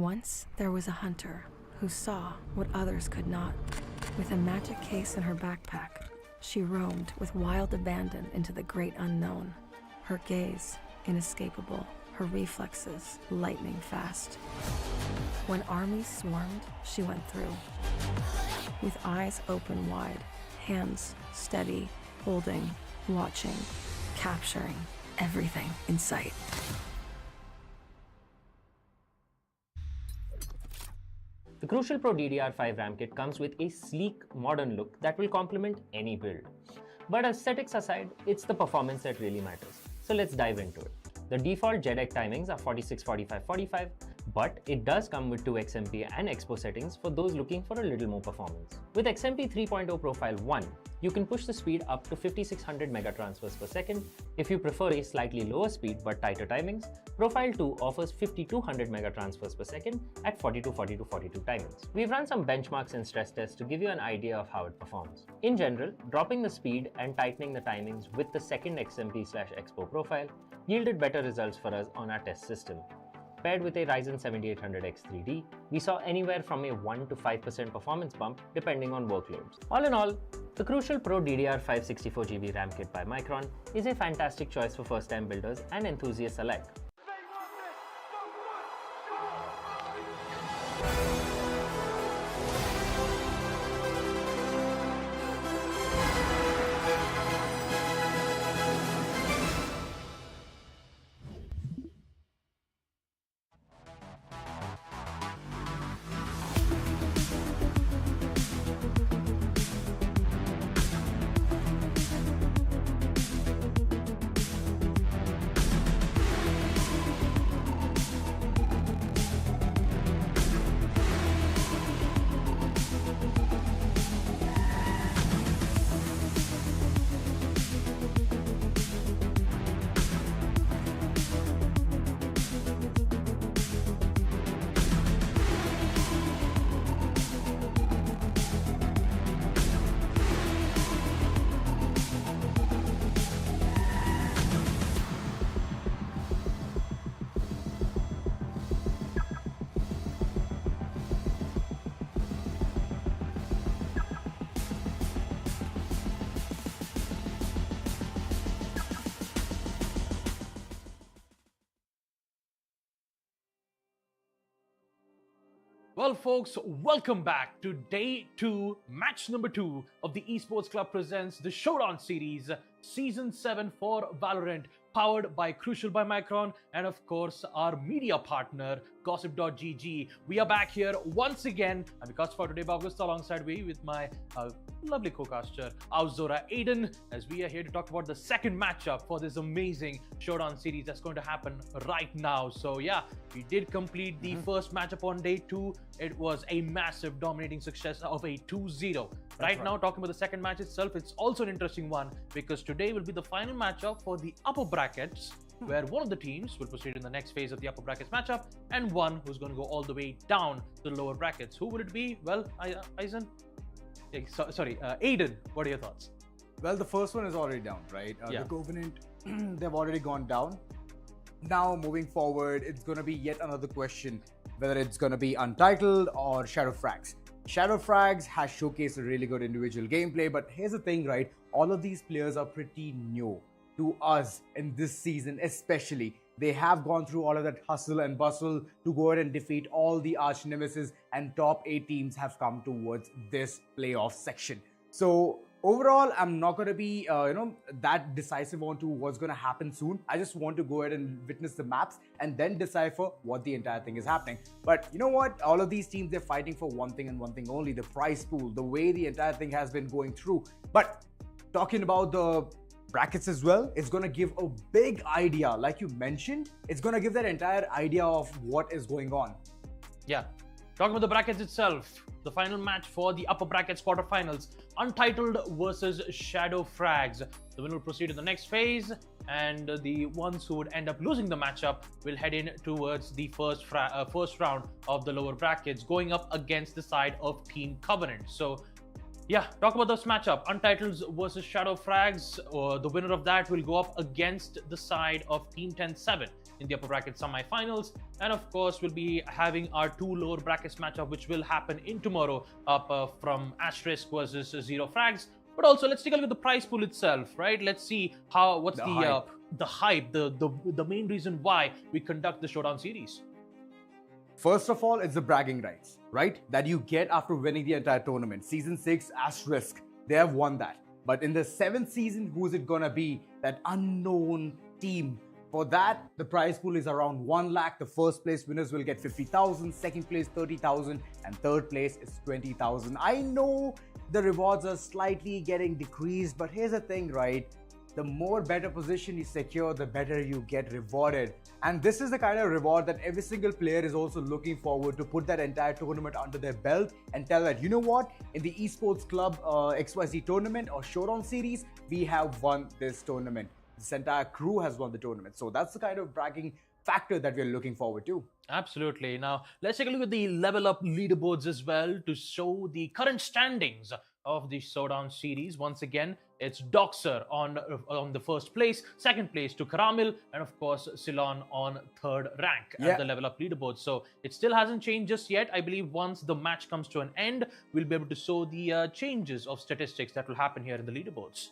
Once there was a hunter who saw what others could not. With a magic case in her backpack, she roamed with wild abandon into the great unknown. Her gaze inescapable, her reflexes lightning fast. When armies swarmed, she went through. With eyes open wide, hands steady, holding, watching, capturing everything in sight. The Crucial Pro DDR5 RAM kit comes with a sleek, modern look that will complement any build. But aesthetics aside, it's the performance that really matters. So let's dive into it. The default JEDEC timings are 46, 45, 45, but it does come with 2 XMP and Expo settings for those looking for a little more performance. With XMP 3.0 Profile 1, you can push the speed up to 5600 megatransfers per second. If you prefer a slightly lower speed but tighter timings, Profile 2 offers 5200 megatransfers per second at 42, 42, 42 timings. We've run some benchmarks and stress tests to give you an idea of how it performs. In general, dropping the speed and tightening the timings with the second XMP/Expo profile yielded better results for us on our test system. Paired with a Ryzen 7800X 3D, we saw anywhere from a 1 to 5% performance bump depending on workloads. All in all, the Crucial Pro DDR5 64GB RAM kit by Micron is a fantastic choice for first-time builders and enthusiasts alike. Well, folks, welcome back to day 2, match number 2 of the Esports Club presents the Showdown series, season 7 for Valorant, powered by Crucial by Micron, and of course our media partner Gossip.gg. We are back here once again. I'm your host for today, August, alongside me with my lovely co-caster Auzora Aiden, as we are here to talk about the second matchup for this amazing Showdown series that's going to happen right now. So yeah, we did complete the first matchup on day 2. It was a massive dominating success of a 2-0. Right now, talking about the second match itself, it's also an interesting one because today will be the final matchup for the upper brackets, where one of the teams will proceed in the next phase of the upper brackets matchup and one who's going to go all the way down to the lower brackets. Who will it be? Well, Aiden, what are your thoughts? Well, the first one is already down, right? The Covenant, they've already gone down. Now, moving forward, it's going to be yet another question, whether it's going to be Untitled or Shadow Frags. Shadow Frags has showcased a really good individual gameplay, but here's the thing, right? All of these players are pretty new to us in this season, especially. They have gone through all of that hustle and bustle to go ahead and defeat all the arch nemesis, and top 8 teams have come towards this playoff section. So overall, I'm not going to be that decisive on to what's going to happen soon. I just want to go ahead and witness the maps and then decipher what the entire thing is happening. But you know what? All of these teams, they're fighting for one thing and one thing only: the prize pool, the way the entire thing has been going through. But talking about the brackets as well, it's going to give a big idea. Like you mentioned, it's going to give that entire idea of what is going on. Yeah. Talking about the brackets itself, the final match for the upper brackets quarterfinals, Untitled versus Shadow Frags. The winner will proceed to the next phase, and the ones who would end up losing the matchup will head in towards the first round of the lower brackets, going up against the side of Team Covenant. So yeah, talk about this matchup, Untitled versus Shadow Frags. The winner of that will go up against the side of Team 10-7. in the upper bracket semi-finals. And of course, we'll be having our two lower brackets matchup, which will happen in tomorrow up from Asterisk versus Zero Frags. But also, let's take a look at the prize pool itself, right? Let's see what's the hype, the main reason why we conduct the Showdown series. First of all, it's the bragging rights, right? That you get after winning the entire tournament. Season 6, Asterisk, they have won that. But in the 7th season, who's it gonna be? That unknown team. For that, the prize pool is around 1 lakh. The first place winners will get 50,000, second place 30,000, and third place is 20,000. I know the rewards are slightly getting decreased, but here's the thing, right? The more better position you secure, the better you get rewarded. And this is the kind of reward that every single player is also looking forward to, put that entire tournament under their belt and tell that, you know what, in the Esports Club XYZ tournament or Showdown series, we have won this tournament. This entire crew has won the tournament. So that's the kind of bragging factor that we're looking forward to. Absolutely. Now, let's take a look at the level up leaderboards as well to show the current standings of the Showdown series. Once again, it's Doxer on the first place, second place to Caramel, and of course Ceylon on third rank at the level up leaderboard. So it still hasn't changed just yet. I believe once the match comes to an end, we'll be able to show the changes of statistics that will happen here in the leaderboards.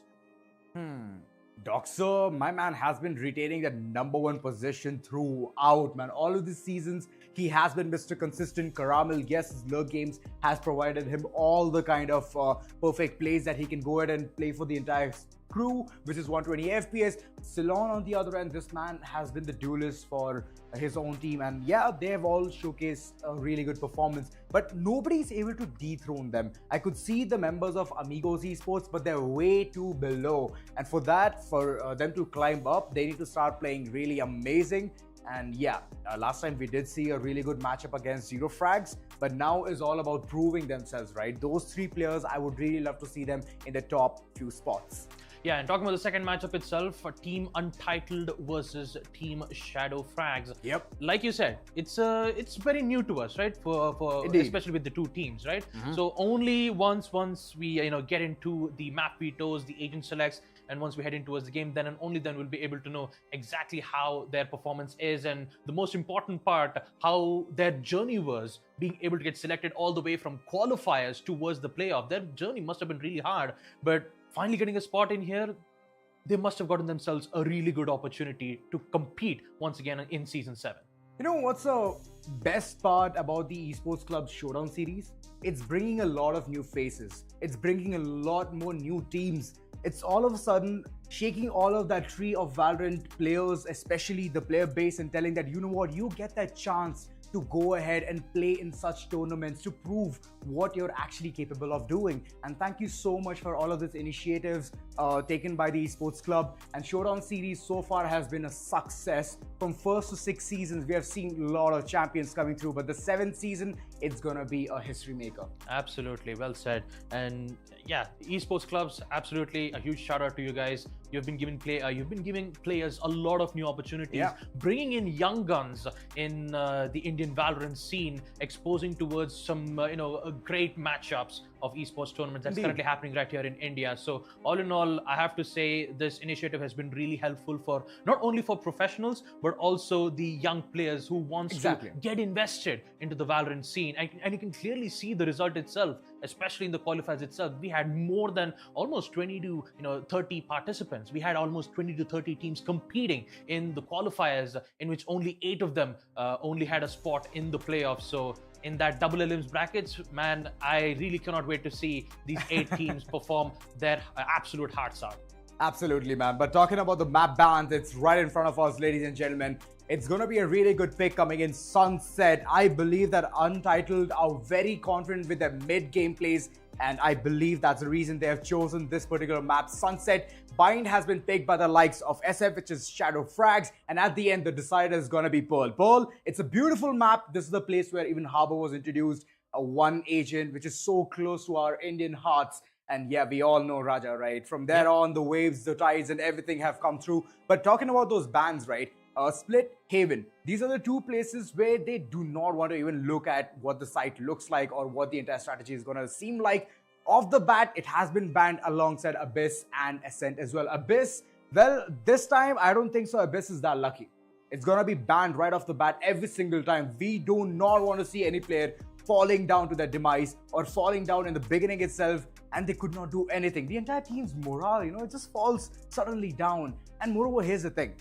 Doxer, my man, has been retaining that #1 position throughout, man. All of these seasons, he has been Mr. Consistent. Caramel, yes, his lurk games has provided him all the kind of perfect plays that he can go ahead and play for the entire crew, which is 120 FPS. Ceylon, on the other end, this man has been the duelist for his own team, and yeah, they have all showcased a really good performance, but nobody's able to dethrone them. I could see the members of Amigos Esports, but they're way too below, and for that, for them to climb up, they need to start playing really amazing. And yeah, last time we did see a really good matchup against Zero Frags, but now is all about proving themselves, right? Those 3 players, I would really love to see them in the top few spots. Yeah, and talking about the second matchup itself, Team Untitled versus Team Shadow Frags. Yep. Like you said, it's very new to us, right? For especially with the two teams, right? So only once we get into the map vetoes, the agent selects, and once we head in towards the game, then and only then we'll be able to know exactly how their performance is, and the most important part, how their journey was, being able to get selected all the way from qualifiers towards the playoff. Their journey must have been really hard, but finally getting a spot in here, they must have gotten themselves a really good opportunity to compete once again in Season 7. You know what's the best part about the Esports Club Showdown series? It's bringing a lot of new faces. It's bringing a lot more new teams. It's all of a sudden shaking all of that tree of Valorant players, especially the player base, and telling that, you know what, you get that chance to go ahead and play in such tournaments to prove what you're actually capable of doing. And thank you so much for all of these initiatives taken by the Esports Club. And Showdown series so far has been a success. From 1st to 6th seasons, we have seen a lot of champions coming through, but the 7th season, it's gonna be a history maker. Absolutely, well said. And yeah, Esports Clubs, absolutely a huge shout out to you guys. You've been giving players a lot of new opportunities, bringing in young guns in the Indian Valorant scene, exposing towards some great matchups of esports tournaments that's currently happening right here in India. So all in all, I have to say this initiative has been really helpful for not only for professionals, but also the young players who wants to get invested into the Valorant scene. And you can clearly see the result itself, especially in the qualifiers itself. We had more than almost 20 to 30 participants. We had almost 20 to 30 teams competing in the qualifiers, in which only 8 of them only had a spot in the playoffs. So in that double elims brackets, man, I really cannot wait to see these 8 teams perform their absolute hearts out. Absolutely, man. But talking about the map bans, it's right in front of us, ladies and gentlemen. It's going to be a really good pick coming in Sunset. I believe that Untitled are very confident with their mid-game plays, and I believe that's the reason they have chosen this particular map, Sunset. Bind has been picked by the likes of SF, which is Shadow Frags, and at the end, the decider is going to be Pearl. Pearl, it's a beautiful map. This is the place where even Harbor was introduced, a one agent, which is so close to our Indian hearts. And yeah, we all know Raja, right? From there on, the waves, the tides, and everything have come through. But talking about those bans, right? Split, Haven. These are the 2 places where they do not want to even look at what the site looks like or what the entire strategy is going to seem like. Off the bat, it has been banned alongside Abyss and Ascent as well. Abyss, well, this time, I don't think so Abyss is that lucky. It's going to be banned right off the bat every single time. We do not want to see any player falling down to their demise or falling down in the beginning itself and they could not do anything. The entire team's morale, it just falls suddenly down. And moreover, here's the thing.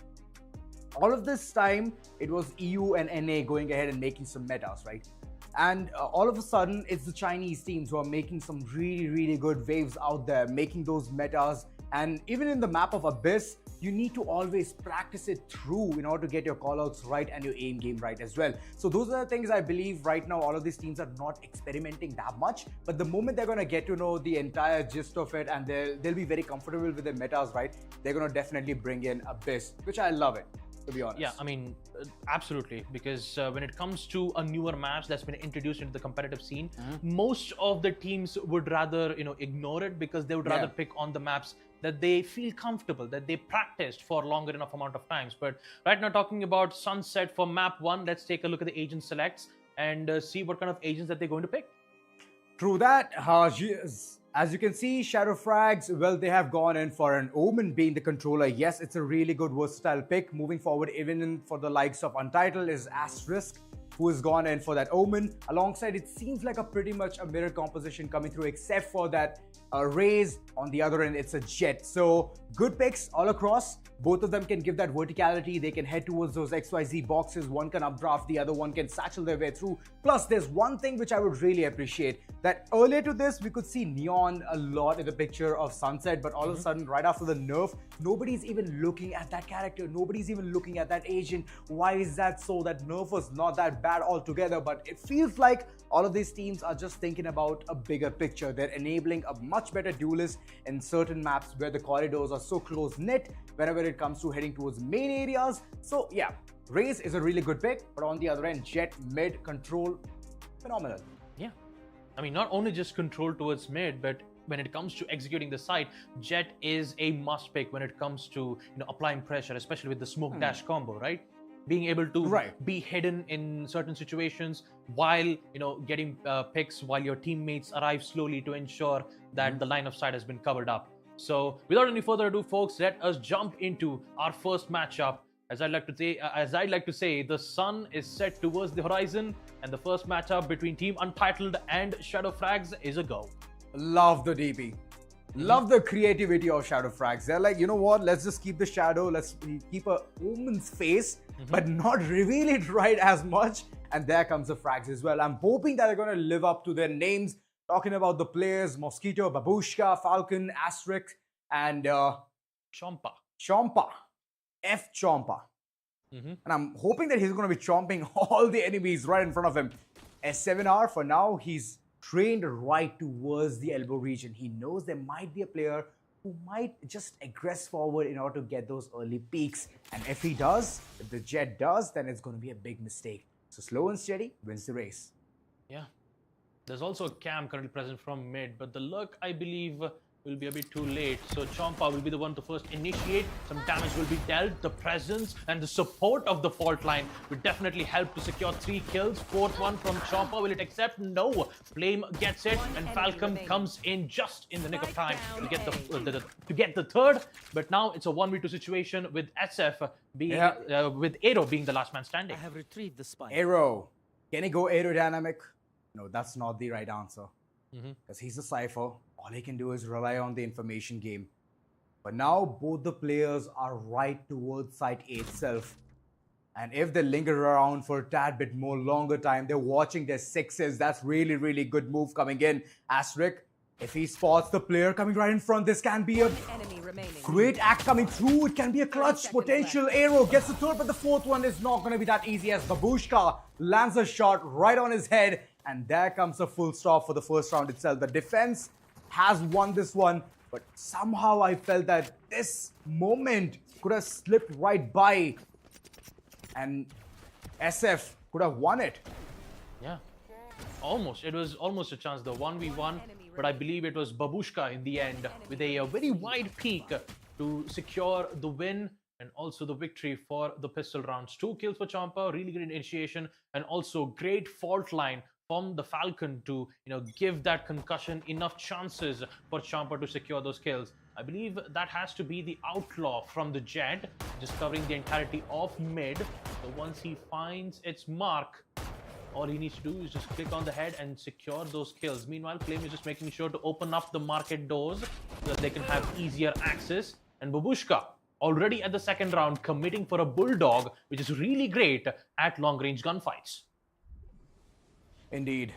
All of this time, it was EU and NA going ahead and making some metas, right? And all of a sudden, it's the Chinese teams who are making some really, really good waves out there, making those metas. And even in the map of Abyss, you need to always practice it through in order to get your callouts right and your aim game right as well. So those are the things I believe right now all of these teams are not experimenting that much. But the moment they're going to get to know the entire gist of it and they'll be very comfortable with their metas, right? They're going to definitely bring in Abyss, which I love it, to be honest. Yeah, I mean, absolutely. Because when it comes to a newer match that's been introduced into the competitive scene, most of the teams would rather, ignore it because they would rather pick on the maps that they feel comfortable, that they practiced for longer enough amount of times. But right now, talking about Sunset for map 1, let's take a look at the agent selects and see what kind of agents that they're going to pick. True that. As you can see, Shadow Frags, well, they have gone in for an Omen being the controller. Yes, it's a really good versatile pick. Moving forward, even for the likes of Untitled is Asterisk, who has gone in for that Omen. Alongside, it seems like a pretty much a mirror composition coming through, except for that Raze. On the other end, it's a Jet. So good picks all across. Both of them can give that verticality. They can head towards those XYZ boxes. One can updraft, the other one can satchel their way through. Plus, there's one thing which I would really appreciate, that earlier to this, we could see Neon a lot in the picture of Sunset, but all of a sudden, right after the nerf, nobody's even looking at that character. Nobody's even looking at that agent. Why is that so? That nerf was not that bad altogether, but it feels like all of these teams are just thinking about a bigger picture. They're enabling a much better duelist in certain maps where the corridors are so close-knit whenever it comes to heading towards main areas. So yeah, Raze is a really good pick, but on the other end, Jet, mid, control, phenomenal. Yeah. I mean, not only just control towards mid, but when it comes to executing the site, Jet is a must pick when it comes to applying pressure, especially with the smoke dash combo, right? Being able to be hidden in certain situations while getting picks while your teammates arrive slowly to ensure that the line of sight has been covered up. So without any further ado, folks, let us jump into our first matchup. As I'd like to say, the sun is set towards the horizon, and the first matchup between Team Untitled and Shadow Frags is a go. Love the DP. Love the creativity of Shadow Frags. They're like, you know what? Let's just keep the shadow. Let's keep a Omen's face, but not reveal it right as much. And there comes the Frags as well. I'm hoping that they're going to live up to their names. Talking about the players, Mosquito, Babushka, Falcon, Asterisk, and Chompa. F Chompa. And I'm hoping that he's going to be chomping all the enemies right in front of him. S7R, for now, he's trained right towards the elbow region. He knows there might be a player who might just aggress forward in order to get those early peaks. And if he does, if the Jet does, then it's going to be a big mistake. So slow and steady wins the race. Yeah. There's also a Cam currently present from mid, but the Lurk, I believe, will be a bit too late. So Chompa will be the one to first initiate. Some damage will be dealt. The presence and the support of the fault line will definitely help to secure 3 kills. 4th one from Chompa. Will it accept? No. Flame gets it, and Falcon comes in just in the nick of time to get the 3rd. But now it's a 1v2 situation with SF being with Aero being the last man standing. I have retrieved the spike. Aero. Can he go aerodynamic? No, that's not the right answer. Because he's a Cypher. All he can do is rely on the information game. But now both the players are right towards site A itself. And if they linger around for a tad bit more longer time, they're watching their 6s. That's really, really good move coming in. Asterisk, if he spots the player coming right in front, this can be a great act coming through. It can be a clutch potential. Aero gets the 3rd, but the 4th one is not going to be that easy as Babushka lands a shot right on his head. And there comes a full stop for the first round itself. The defense has won this one, but somehow I felt that this moment could have slipped right by and SF could have won it. Yeah, almost. It was almost a chance, the 1v1, but I believe it was Babushka in the end with a very wide peak to secure the win and also the victory for the pistol rounds. 2 kills for Chompa, really good initiation, and also great fault line from the Falcon to give that concussion enough chances for Champa to secure those kills. I believe that has to be the Outlaw from the Jet, just covering the entirety of mid. So once he finds its mark, all he needs to do is just click on the head and secure those kills. Meanwhile, Flame is just making sure to open up the market doors so that they can have easier access. And Babushka, already at the second round, committing for a Bulldog, which is really great at long-range gunfights. Indeed.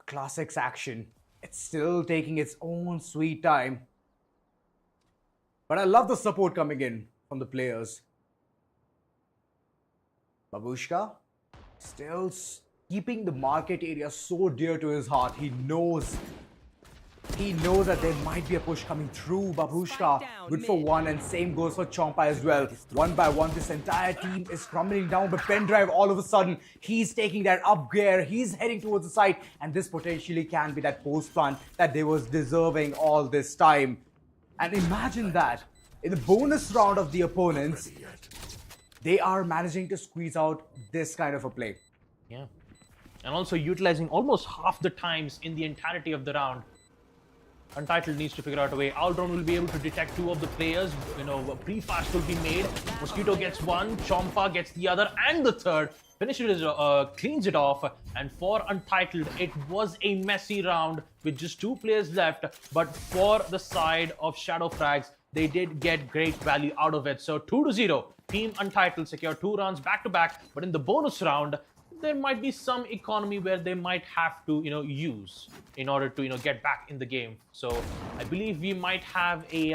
Classics action. It's still taking its own sweet time. But I love the support coming in from the players. Babushka still keeping the market area so dear to his heart. He knows that there might be a push coming through. Babushka, good for one, and same goes for Champa as well. One by one, this entire team is crumbling down, but Pendrive, all of a sudden, he's taking that up gear. He's heading towards the site, and this potentially can be that post plant that they was deserving all this time. And imagine that, in the bonus round of the opponents, they are managing to squeeze out this kind of a play. Yeah. And also utilizing almost half the times in the entirety of the round. Untitled needs to figure out a way. Aldron will be able to detect two of the players. Pre-fast will be made. Mosquito gets one, Champa gets the other and the third. Finishes cleans it off. And for Untitled, it was a messy round with just two players left. But for the side of Shadow Frags, they did get great value out of it. So 2-0. Team Untitled secure 2 rounds back-to-back. But in the bonus round, there might be some economy where they might have to, use in order to, get back in the game. So I believe we might have a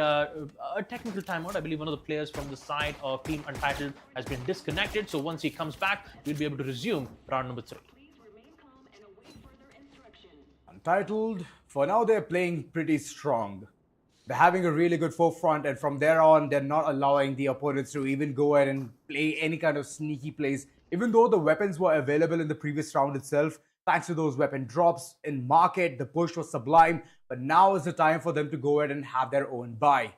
technical timeout. I believe one of the players from the side of Team Untitled has been disconnected. So once he comes back, we'll be able to resume round number 3. Untitled, for now they're playing pretty strong. They're having a really good forefront, and from there on, they're not allowing the opponents to even go ahead and play any kind of sneaky plays. Even though the weapons were available in the previous round itself, thanks to those weapon drops in market, the push was sublime, but now is the time for them to go ahead and have their own buy.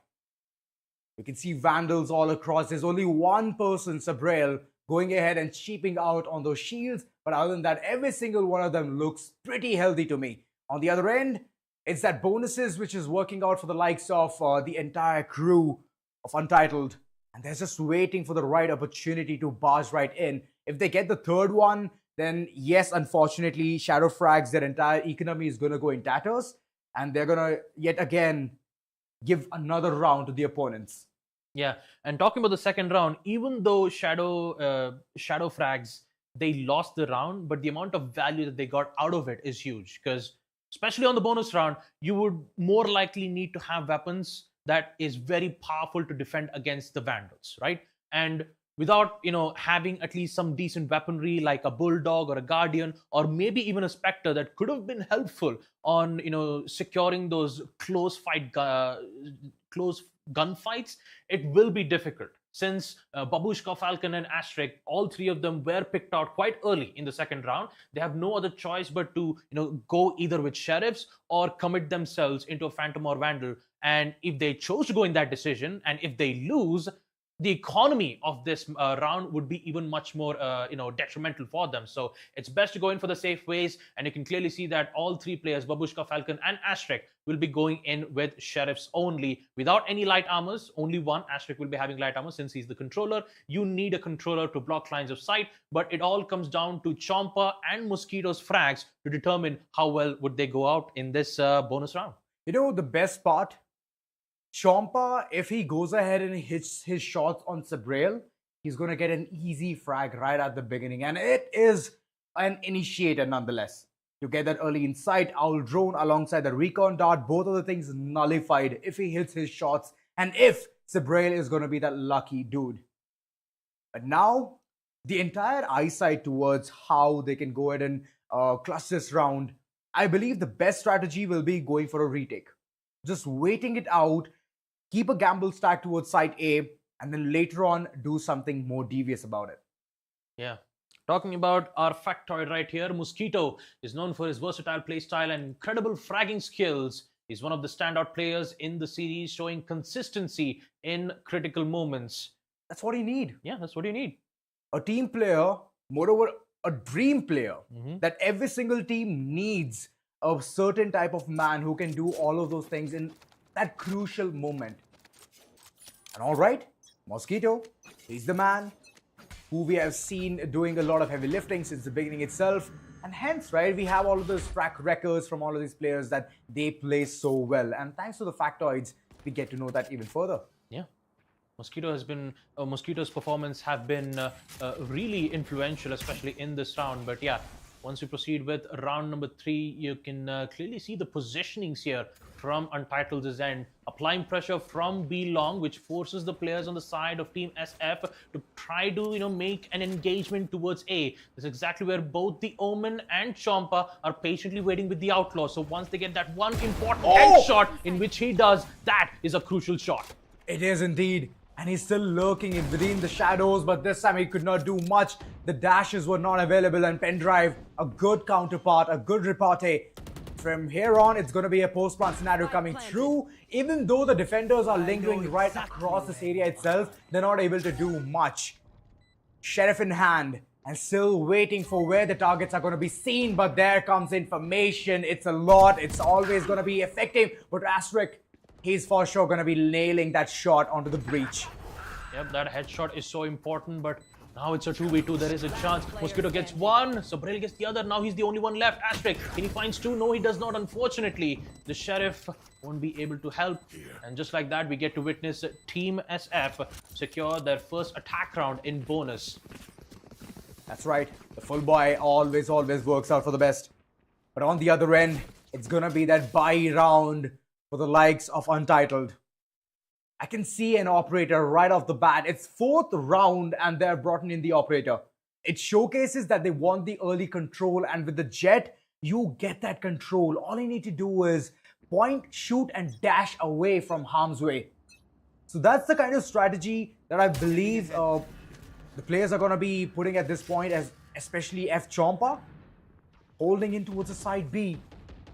You can see Vandals all across. There's only one person, Sabrail, going ahead and cheaping out on those shields, but other than that, every single one of them looks pretty healthy to me. On the other end, it's that bonuses which is working out for the likes of the entire crew of Untitled, and they're just waiting for the right opportunity to barge right in. If they get the third one, then yes, unfortunately, Shadow Frags, their entire economy is going to go in tatters, and they're going to yet again give another round to the opponents. Yeah, and talking about the second round, even though Shadow Frags, they lost the round, but the amount of value that they got out of it is huge, because especially on the bonus round, you would more likely need to have weapons that is very powerful to defend against the Vandals, right? And without, having at least some decent weaponry like a Bulldog or a Guardian, or maybe even a Spectre that could have been helpful on, securing those close gunfights, it will be difficult. Since Babushka, Falcon, and Asterisk, all three of them were picked out quite early in the second round, they have no other choice but to go either with Sheriffs or commit themselves into a Phantom or Vandal. And if they chose to go in that decision, and if they lose, the economy of this round would be even much more detrimental for them. So it's best to go in for the safe ways, and you can clearly see that all three players, Babushka, Falcon, and Asterisk, will be going in with Sheriffs only, without any light armors. Only one Asterisk will be having light armor since he's the controller. You need a controller to block lines of sight, but it all comes down to Champa and Mosquito's frags to determine how well would they go out in this bonus round. The best part? Champa, if he goes ahead and hits his shots on Sabrail, he's going to get an easy frag right at the beginning. And it is an initiator nonetheless. You get that early insight, Owl Drone alongside the Recon Dart, both of the things nullified if he hits his shots and if Sabrail is going to be that lucky dude. But now, the entire eyesight towards how they can go ahead and clutch this round, I believe the best strategy will be going for a retake. Just waiting it out, keep a gamble stack towards site A, and then later on do something more devious about it. Yeah. Talking about our factoid right here, Mosquito is known for his versatile playstyle and incredible fragging skills. He's one of the standout players in the series, showing consistency in critical moments. That's what you need. Yeah, that's what you need. A team player, moreover, a dream player that every single team needs a certain type of man who can do all of those things in that crucial moment. And all right, Mosquito, he's the man who we have seen doing a lot of heavy lifting since the beginning itself. And hence, right, we have all of those track records from all of these players that they play so well. And thanks to the factoids, we get to know that even further. Yeah. Mosquito's performance have been really influential, especially in this round. But yeah, once we proceed with round number 3, you can clearly see the positionings here from Untitled's end, applying pressure from B long, which forces the players on the side of Team SF to try to make an engagement towards A. This is exactly where both the Omen and Chompa are patiently waiting with the Outlaw. So once they get that one important headshot, in which he does, that is a crucial shot. It is indeed. And he's still lurking within the shadows, but this time he could not do much. The dashes were not available, and Pendrive, a good counterpart, a good repartee. From here on, it's going to be a post-plant scenario coming through. Even though the defenders are lingering right across this area itself, they're not able to do much. Sheriff in hand, and still waiting for where the targets are going to be seen, but there comes information. It's a lot. It's always going to be effective, but Asterisk, he's for sure going to be nailing that shot onto the breach. Yep, that headshot is so important, but now it's a 2v2. There is a chance. Mosquito gets one, Sabril gets the other. Now he's the only one left. Asterisk, can he finds 2? No, he does not, unfortunately. The Sheriff won't be able to help. And just like that, we get to witness Team SF secure their first attack round in bonus. That's right. The full boy always works out for the best. But on the other end, it's going to be that buy round for the likes of Untitled. I can see an operator right off the bat. It's 4th round and they're brought in the operator. It showcases that they want the early control, and with the Jet, you get that control. All you need to do is point, shoot, and dash away from harm's way. So that's the kind of strategy that I believe the players are going to be putting at this point, as especially F Chompa, holding in towards the side B,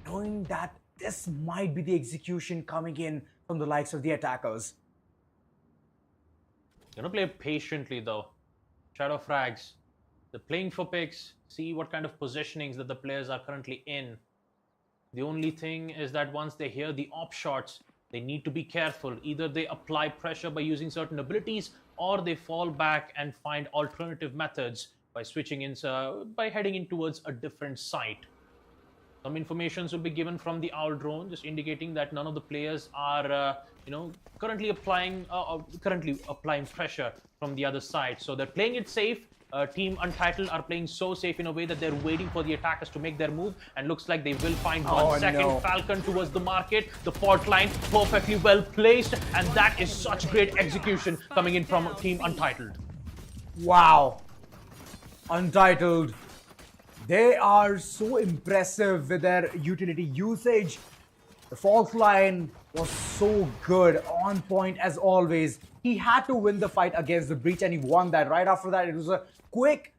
knowing that this might be the execution coming in from the likes of the attackers. Gonna play patiently though. Shadow Frags, they're playing for picks, see what kind of positionings that the players are currently in. The only thing is that once they hear the op shots, they need to be careful. Either they apply pressure by using certain abilities, or they fall back and find alternative methods by switching in, by heading in towards a different site. Some informations will be given from the Owl drone, just indicating that none of the players are, currently applying pressure from the other side. So they're playing it safe. Team Untitled are playing so safe in a way that they're waiting for the attackers to make their move, and looks like they will find 1 second. No. Falcon towards the market, the fault line perfectly well placed, and that is such great execution coming in from Team Untitled. Wow. Untitled. They are so impressive with their utility usage. The fault line was so good, on point as always. He had to win the fight against the breach, and he won that. Right after that, it was a quick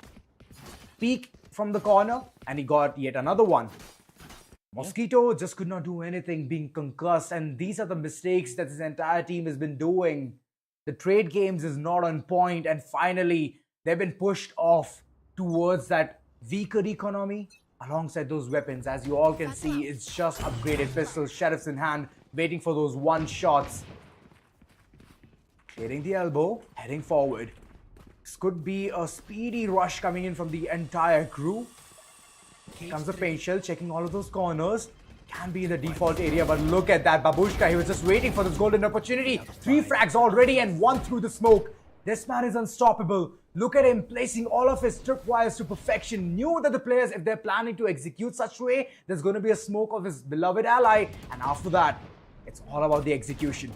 peek from the corner, and he got yet another one. Mosquito just could not do anything, being concussed, and these are the mistakes that this entire team has been doing. The trade games is not on point, and finally, they've been pushed off towards that weaker economy alongside those weapons. As you all can see, it's just upgraded pistols, sheriffs in hand, waiting for those one shots. Hitting the elbow, heading forward. This could be a speedy rush coming in from the entire crew. Here comes the paint shell, checking all of those corners. Can be in the default area, but look at that. Babushka, he was just waiting for this golden opportunity. 3 frags already and 1 through the smoke. This man is unstoppable. Look at him placing all of his tripwires to perfection. Knew that the players, if they're planning to execute such way, there's going to be a smoke of his beloved ally. And after that, it's all about the execution.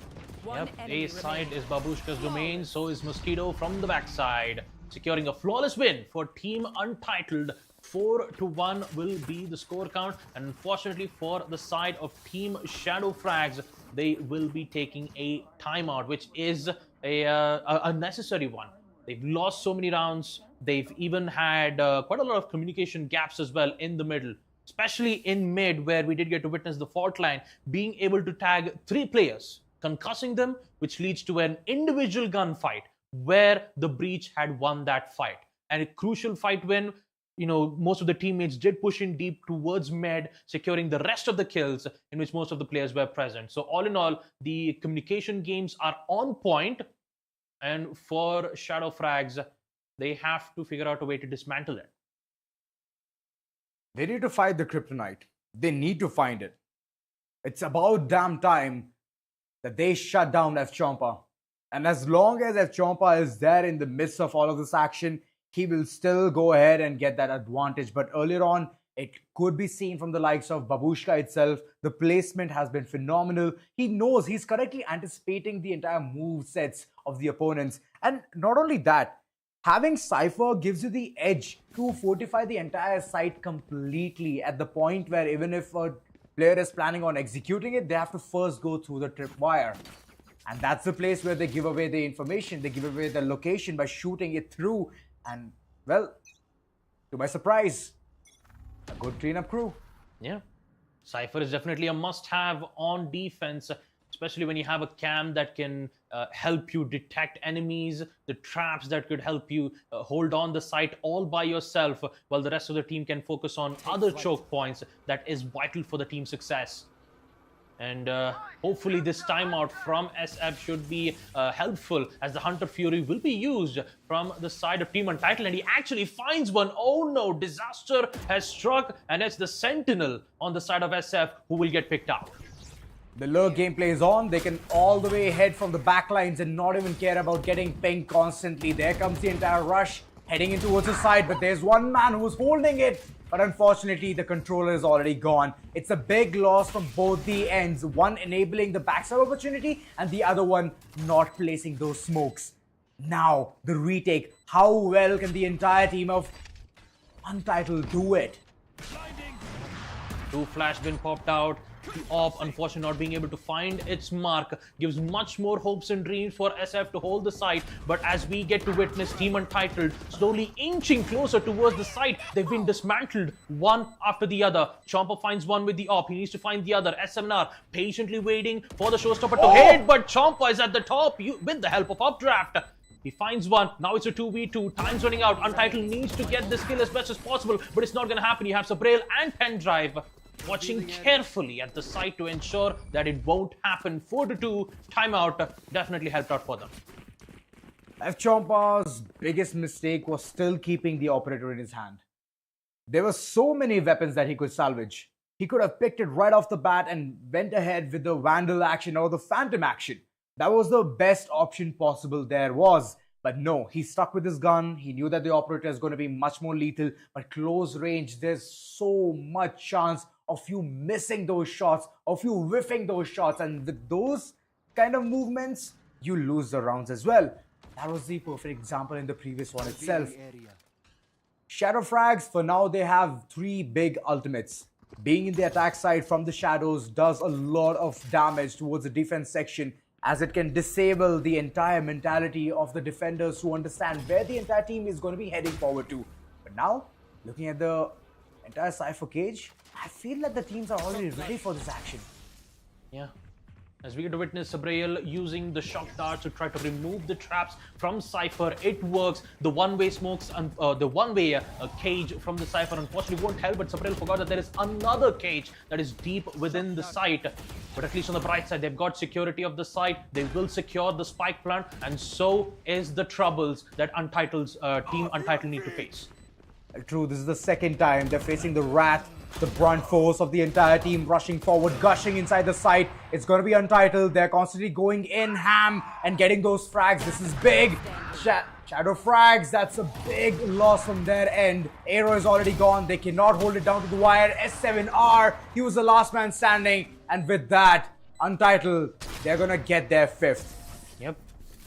Yep, A side is Babushka's domain, so is Mosquito from the backside. Securing a flawless win for Team Untitled. 4-1 will be the score count. And unfortunately for the side of Team Shadow Frags, they will be taking a timeout, which is a necessary one. They've lost so many rounds. They've even had quite a lot of communication gaps as well in the middle, especially in mid, where we did get to witness the fault line being able to tag 3 players, concussing them, which leads to an individual gunfight where the breach had won that fight. And a crucial fight win. most of the teammates did push in deep towards med, securing the rest of the kills in which most of the players were present. So all in all, the communication games are on point, and for Shadow Frags, they have to figure out a way to dismantle it. They need to find the kryptonite. They need to find it. It's about damn time that they shut down F-Chompa. And as long as F-Chompa is there in the midst of all of this action, he will still go ahead and get that advantage. But earlier on, it could be seen from the likes of Babushka itself. The placement has been phenomenal. He knows, he's correctly anticipating the entire move sets of the opponents. And not only that, having Cypher gives you the edge to fortify the entire site completely at the point where even if a player is planning on executing it, they have to first go through the tripwire. And that's the place where they give away the information. They give away the location by shooting it through. And, well, to my surprise, a good cleanup crew. Yeah. Cypher is definitely a must-have on defense, especially when you have a cam that can help you detect enemies, the traps that could help you hold on the site all by yourself, while the rest of the team can focus on other choke points that is vital for the team's success. And hopefully this timeout from SF should be helpful, as the Hunter Fury will be used from the side of Team Untitled, and he actually finds one. Oh no, disaster has struck, and it's the Sentinel on the side of SF who will get picked out. The lure gameplay is on. They can all the way head from the backlines and not even care about getting pinged constantly. There comes the entire rush heading in towards the side, but there's one man who's holding it. But unfortunately, the controller is already gone. It's a big loss from both the ends. One enabling the backstab opportunity and the other one not placing those smokes. Now, the retake. How well can the entire team of Untitled do it? Two flash been popped out. The AWP, unfortunately, not being able to find its mark, gives much more hopes and dreams for SF to hold the site. But as we get to witness Team Untitled slowly inching closer towards the site, they've been dismantled one after the other. Chomper finds one with the AWP. He needs to find the other. SMNR patiently waiting for the showstopper to hit, but Chomper is at the top with the help of Updraft. He finds one. Now it's a 2v2. Time's running out. Untitled needs to get this kill as best as possible, but it's not going to happen. You have Sabrail and Pendrive watching carefully at the site to ensure that it won't happen. 4-2 timeout definitely helped out for them. F-Chompa's biggest mistake was still keeping the operator in his hand. There were so many weapons that he could salvage. He could have picked it right off the bat and went ahead with the Vandal action or the Phantom action. That was the best option possible there was. But no, he stuck with his gun. He knew that the operator is going to be much more lethal. But close range, there's so much chance of you missing those shots, of you whiffing those shots. And with those kind of movements, you lose the rounds as well. That was the perfect example in the previous one itself. Shadow Frags, for now, they have 3 big ultimates. Being in the attack side from the shadows does a lot of damage towards the defense section, as it can disable the entire mentality of the defenders who understand where the entire team is going to be heading forward to. But now, looking at the entire Cypher cage, I feel that the teams are already ready for this action. Yeah. As we get to witness Sabrail using the shock darts to try to remove the traps from Cypher. It works. The one-way smokes and the one-way cage from the Cypher unfortunately won't help, but Sabrail forgot that there is another cage that is deep within the site. But at least on the bright side, they've got security of the site. They will secure the spike plant, and so is the troubles that Untitled's Team Untitled need to face. True, this is the second time they're facing the Wrath, the brunt force of the entire team rushing forward, gushing inside the site. It's going to be Untitled. They're constantly going in ham and getting those frags. This is big. Shadow Frags, that's a big loss from their end. Aero is already gone. They cannot hold it down to the wire. S7R, he was the last man standing. And with that, Untitled, they're going to get their 5th. Yep,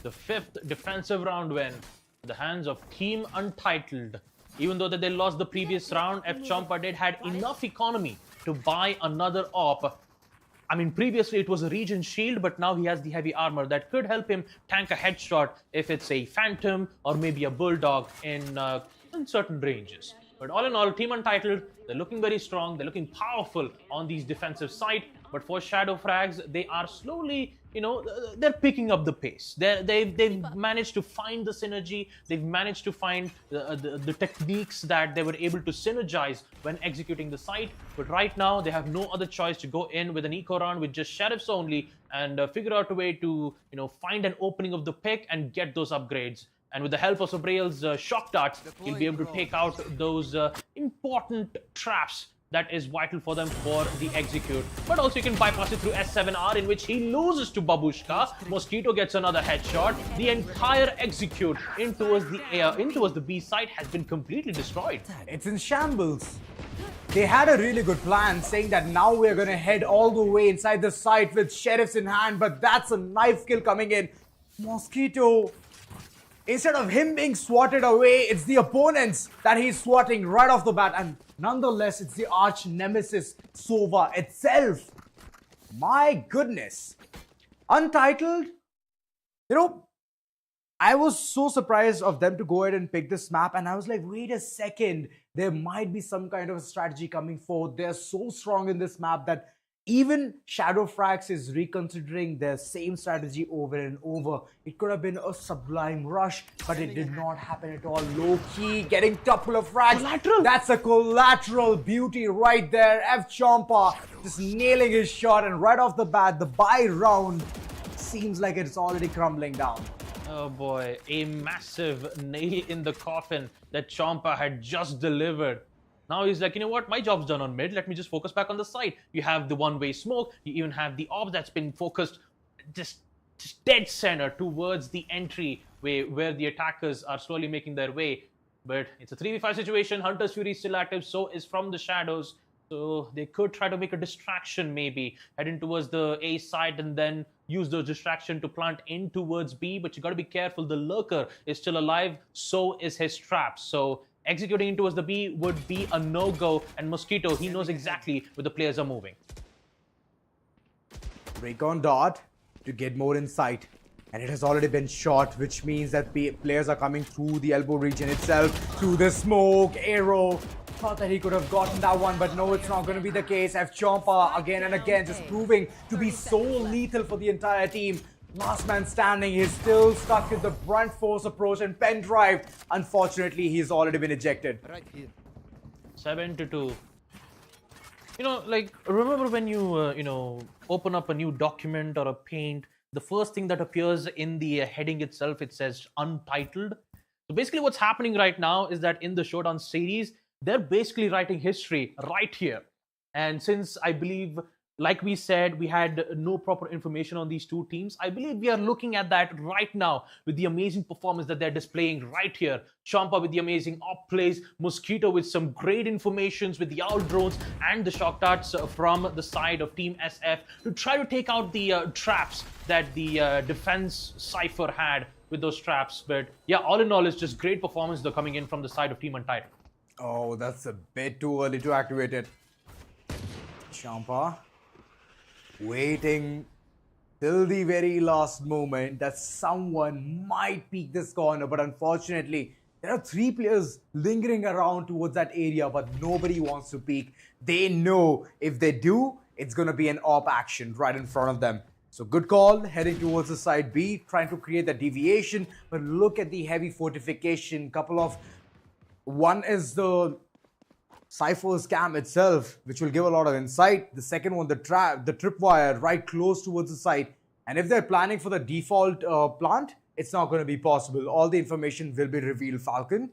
the 5th defensive round win in the hands of Team Untitled. Even though that they lost the previous round, F-Chompa had enough economy to buy another AWP. I mean, previously it was a Regen shield, but now he has the heavy armor that could help him tank a headshot if it's a Phantom or maybe a Bulldog in certain ranges. But all in all, Team Untitled, they're looking very strong, they're looking powerful on these defensive side. But for Shadow Frags, they are slowly they're picking up the pace. They've managed to find the synergy. They've managed to find the techniques that they were able to synergize when executing the site. But right now, they have no other choice to go in with an eco round with just sheriffs only and figure out a way to find an opening of the pick and get those upgrades. And with the help of Sobriel's shock darts, he'll be able to take out those important traps that is vital for them for the execute. But also you can bypass it through S7R, in which he loses to Babushka. Mosquito gets another headshot. The entire execute in towards the B site has been completely destroyed. It's in shambles. They had a really good plan, saying that now we're going to head all the way inside the site with sheriffs in hand, but that's a knife kill coming in. Mosquito, instead of him being swatted away, it's the opponents that he's swatting right off the bat. And nonetheless, it's the arch nemesis, Sova itself. My goodness. Untitled, I was so surprised of them to go ahead and pick this map, and I was like, wait a second, there might be some kind of a strategy coming forth. They're so strong in this map that even Shadow Frags is reconsidering their same strategy over and over. It could have been a sublime rush, but it did not happen at all. Low-key, getting couple of frags. Collateral. That's a collateral beauty right there. F Chompa just nailing his shot, and right off the bat, the buy round seems like it's already crumbling down. Oh boy, a massive nail in the coffin that Chompa had just delivered. Now he's like, you know what, my job's done on mid, let me just focus back on the side. You have the one-way smoke, you even have the orb that's been focused just dead center towards the entry where the attackers are slowly making their way. But it's a 3v5 situation, Hunter's Fury is still active, so is from the shadows. So they could try to make a distraction maybe, head in towards the A side and then use the distraction to plant in towards B. But you got to be careful, the lurker is still alive, so is his trap. So executing in towards the B would be a no-go, and Mosquito, he knows exactly where the players are moving. Recon dart to get more insight, and it has already been shot, which means that players are coming through the elbow region itself, through the smoke, arrow. Thought that he could have gotten that one, but no, it's not going to be the case. F Chompa again and again just proving to be so lethal for the entire team. Last man standing, he's still stuck with the brunt force approach and pen drive. Unfortunately, he's already been ejected. Right here. 7-2. Remember when you, open up a new document or a paint, the first thing that appears in the heading itself, it says Untitled. So basically what's happening right now is that in the Showdown series, they're basically writing history right here. And since I believe, like we said, we had no proper information on these two teams, I believe we are looking at that right now with the amazing performance that they're displaying right here. Champa with the amazing op plays, Mosquito with some great informations with the owl drones and the shock darts from the side of Team SF to try to take out the traps that the defense Cypher had with those traps. But yeah, all in all, it's just great performance though coming in from the side of Team Untitled. Oh, that's a bit too early to activate it. Champa waiting till the very last moment that someone might peek this corner, but unfortunately there are 3 players lingering around towards that area, but nobody wants to peek. They know if they do, it's going to be an op action right in front of them. So good call, heading towards the side B, trying to create that deviation, but look at the heavy fortification. One is the Cypher's cam itself, which will give a lot of insight. The second one, the tripwire right close towards the site. And if they're planning for the default plant, it's not going to be possible. All the information will be revealed. Falcon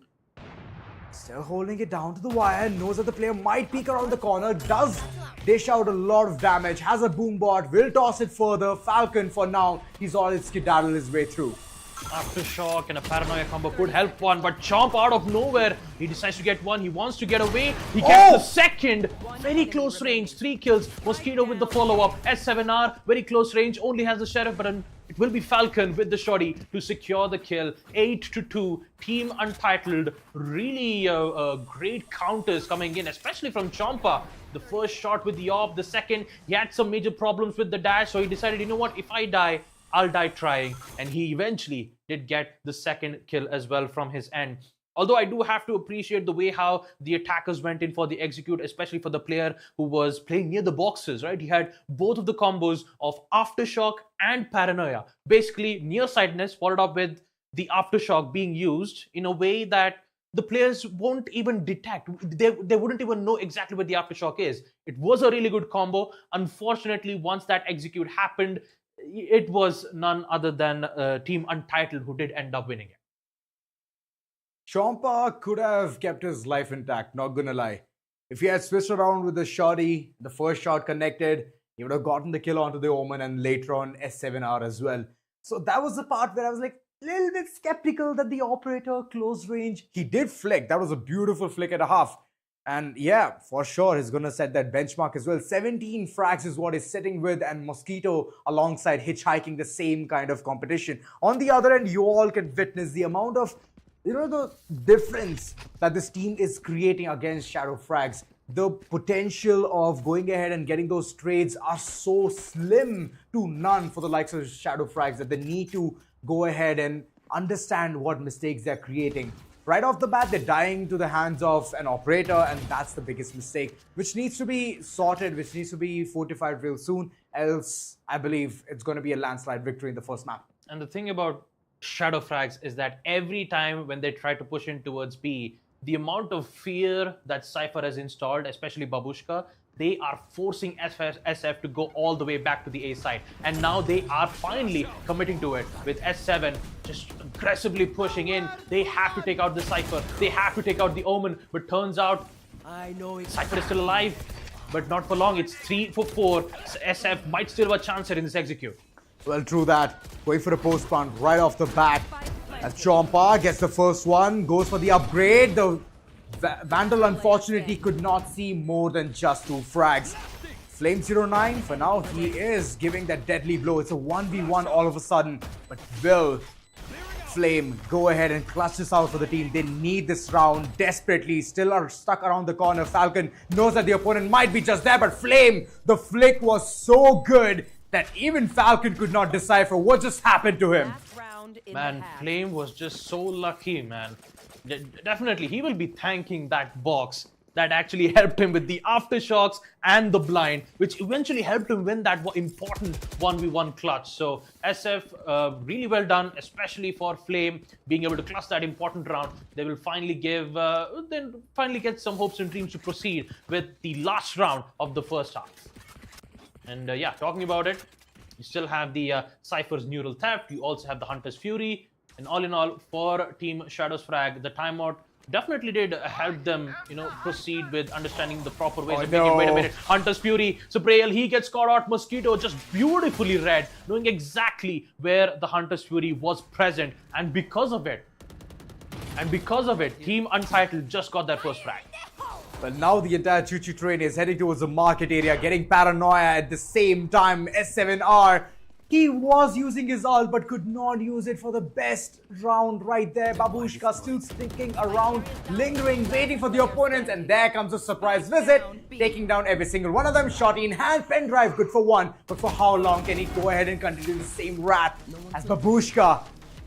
still holding it down to the wire, knows that the player might peek around the corner, does dish out a lot of damage, has a boom bot, will toss it further. Falcon for now, he's already skedaddled his way through. Aftershock and a paranoia combo could help one, but Chomp out of nowhere, he decides to get one, he wants to get away, he gets the second, very close range, 3 kills, Mosquito with the follow-up, S7R, very close range, only has the Sheriff, but it will be Falcon with the shotty to secure the kill. 8-2, Team Untitled, really great counters coming in, especially from Chompa. The first shot with the orb, the second, he had some major problems with the dash, so he decided, you know what, if I die, I'll die trying, and he eventually did get the second kill as well from his end. Although I do have to appreciate the way how the attackers went in for the execute, especially for the player who was playing near the boxes, right? He had both of the combos of Aftershock and Paranoia. Basically, nearsightedness followed up with the Aftershock being used in a way that the players won't even detect. They wouldn't even know exactly what the Aftershock is. It was a really good combo. Unfortunately, once that execute happened, it was none other than Team Untitled who did end up winning it. Champa could have kept his life intact, not gonna lie. If he had switched around with the shotty, the first shot connected, he would have gotten the kill onto the Omen and later on S7R as well. So that was the part where I was like, little bit skeptical that the operator close range. He did flick. That was a beautiful flick and a half. And yeah, for sure, he's going to set that benchmark as well. 17 frags is what he's sitting with, and Mosquito alongside hitchhiking the same kind of competition. On the other end, you all can witness the amount of, the difference that this team is creating against Shadow Frags. The potential of going ahead and getting those trades are so slim to none for the likes of Shadow Frags that they need to go ahead and understand what mistakes they're creating. Right off the bat, they're dying to the hands of an operator, and that's the biggest mistake, which needs to be sorted, which needs to be fortified real soon. Else, I believe it's going to be a landslide victory in the first map. And the thing about Shadow Frags is that every time when they try to push in towards B, the amount of fear that Cypher has installed, especially Babushka, they are forcing SF to go all the way back to the A side. And now they are finally committing to it with S7 just aggressively pushing in. They have to take out the Cypher. They have to take out the Omen. But turns out Cypher is still alive, but not for long. It's 3 for 4. SF might still have a chance here in this execute. Well, true that. Going for a post plant right off the bat. As Champa gets the first one, goes for the upgrade. The Vandal unfortunately could not see more than just 2 frags. Flame09, for now, he is giving that deadly blow. It's a 1v1 all of a sudden. But will Flame go ahead and clutch this out for the team? They need this round desperately. Still are stuck around the corner. Falcon knows that the opponent might be just there, but Flame, the flick was so good that even Falcon could not decipher what just happened to him. Man, Flame was just so lucky, man. Definitely, he will be thanking that box that actually helped him with the aftershocks and the blind, which eventually helped him win that important 1v1 clutch. So SF, really well done, especially for Flame being able to clutch that important round. They will finally get some hopes and dreams to proceed with the last round of the first half. And yeah, talking about it, you still have the Cypher's Neural Theft. You also have the Hunter's Fury. And all in all, for Team Shadows Frag, the timeout definitely did help them, proceed with understanding the proper ways of making it. Wait a minute. Hunter's Fury. Suprayal, he gets caught out. Mosquito just beautifully read, knowing exactly where the Hunter's Fury was present. And because of it, Team Untitled just got their first frag. Well, now the entire choo-choo train is heading towards the market area, getting Paranoia at the same time. S7R, he was using his ult but could not use it for the best round right there. Babushka still sticking around, lingering, waiting for the opponents, and there comes a surprise visit, taking down every single one of them. Shot in hand, pen drive, good for one, but for how long can he go ahead and continue the same rat as Babushka?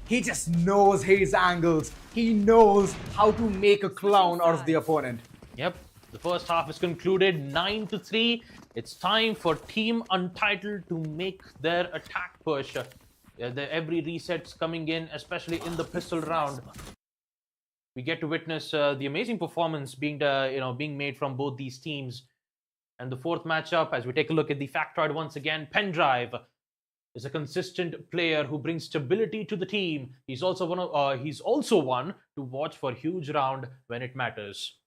He just knows his angles. He knows how to make a clown out of the opponent. Yep, the first half is concluded 9-3. It's time for Team Untitled to make their attack push. Every reset's coming in, especially in the pistol round. We get to witness the amazing performance being made from both these teams. And the fourth matchup, as we take a look at the factoid once again, Pendrive is a consistent player who brings stability to the team. He's also one to watch for huge round when it matters.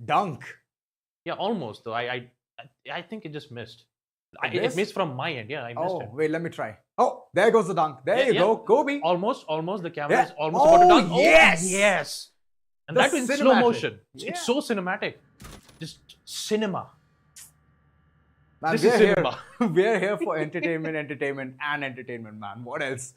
Dunk. Yeah, almost though. I think it just missed. It missed from my end. Yeah, I missed it. Wait, let me try. Oh, there goes the dunk. There you go, Kobe. Almost. The camera is almost about to dunk. Yes! Oh, yes. And The that in cinematic. slow motion. Yeah. It's so cinematic. Just cinema. Man, This is cinema. We're here for entertainment, man. What else?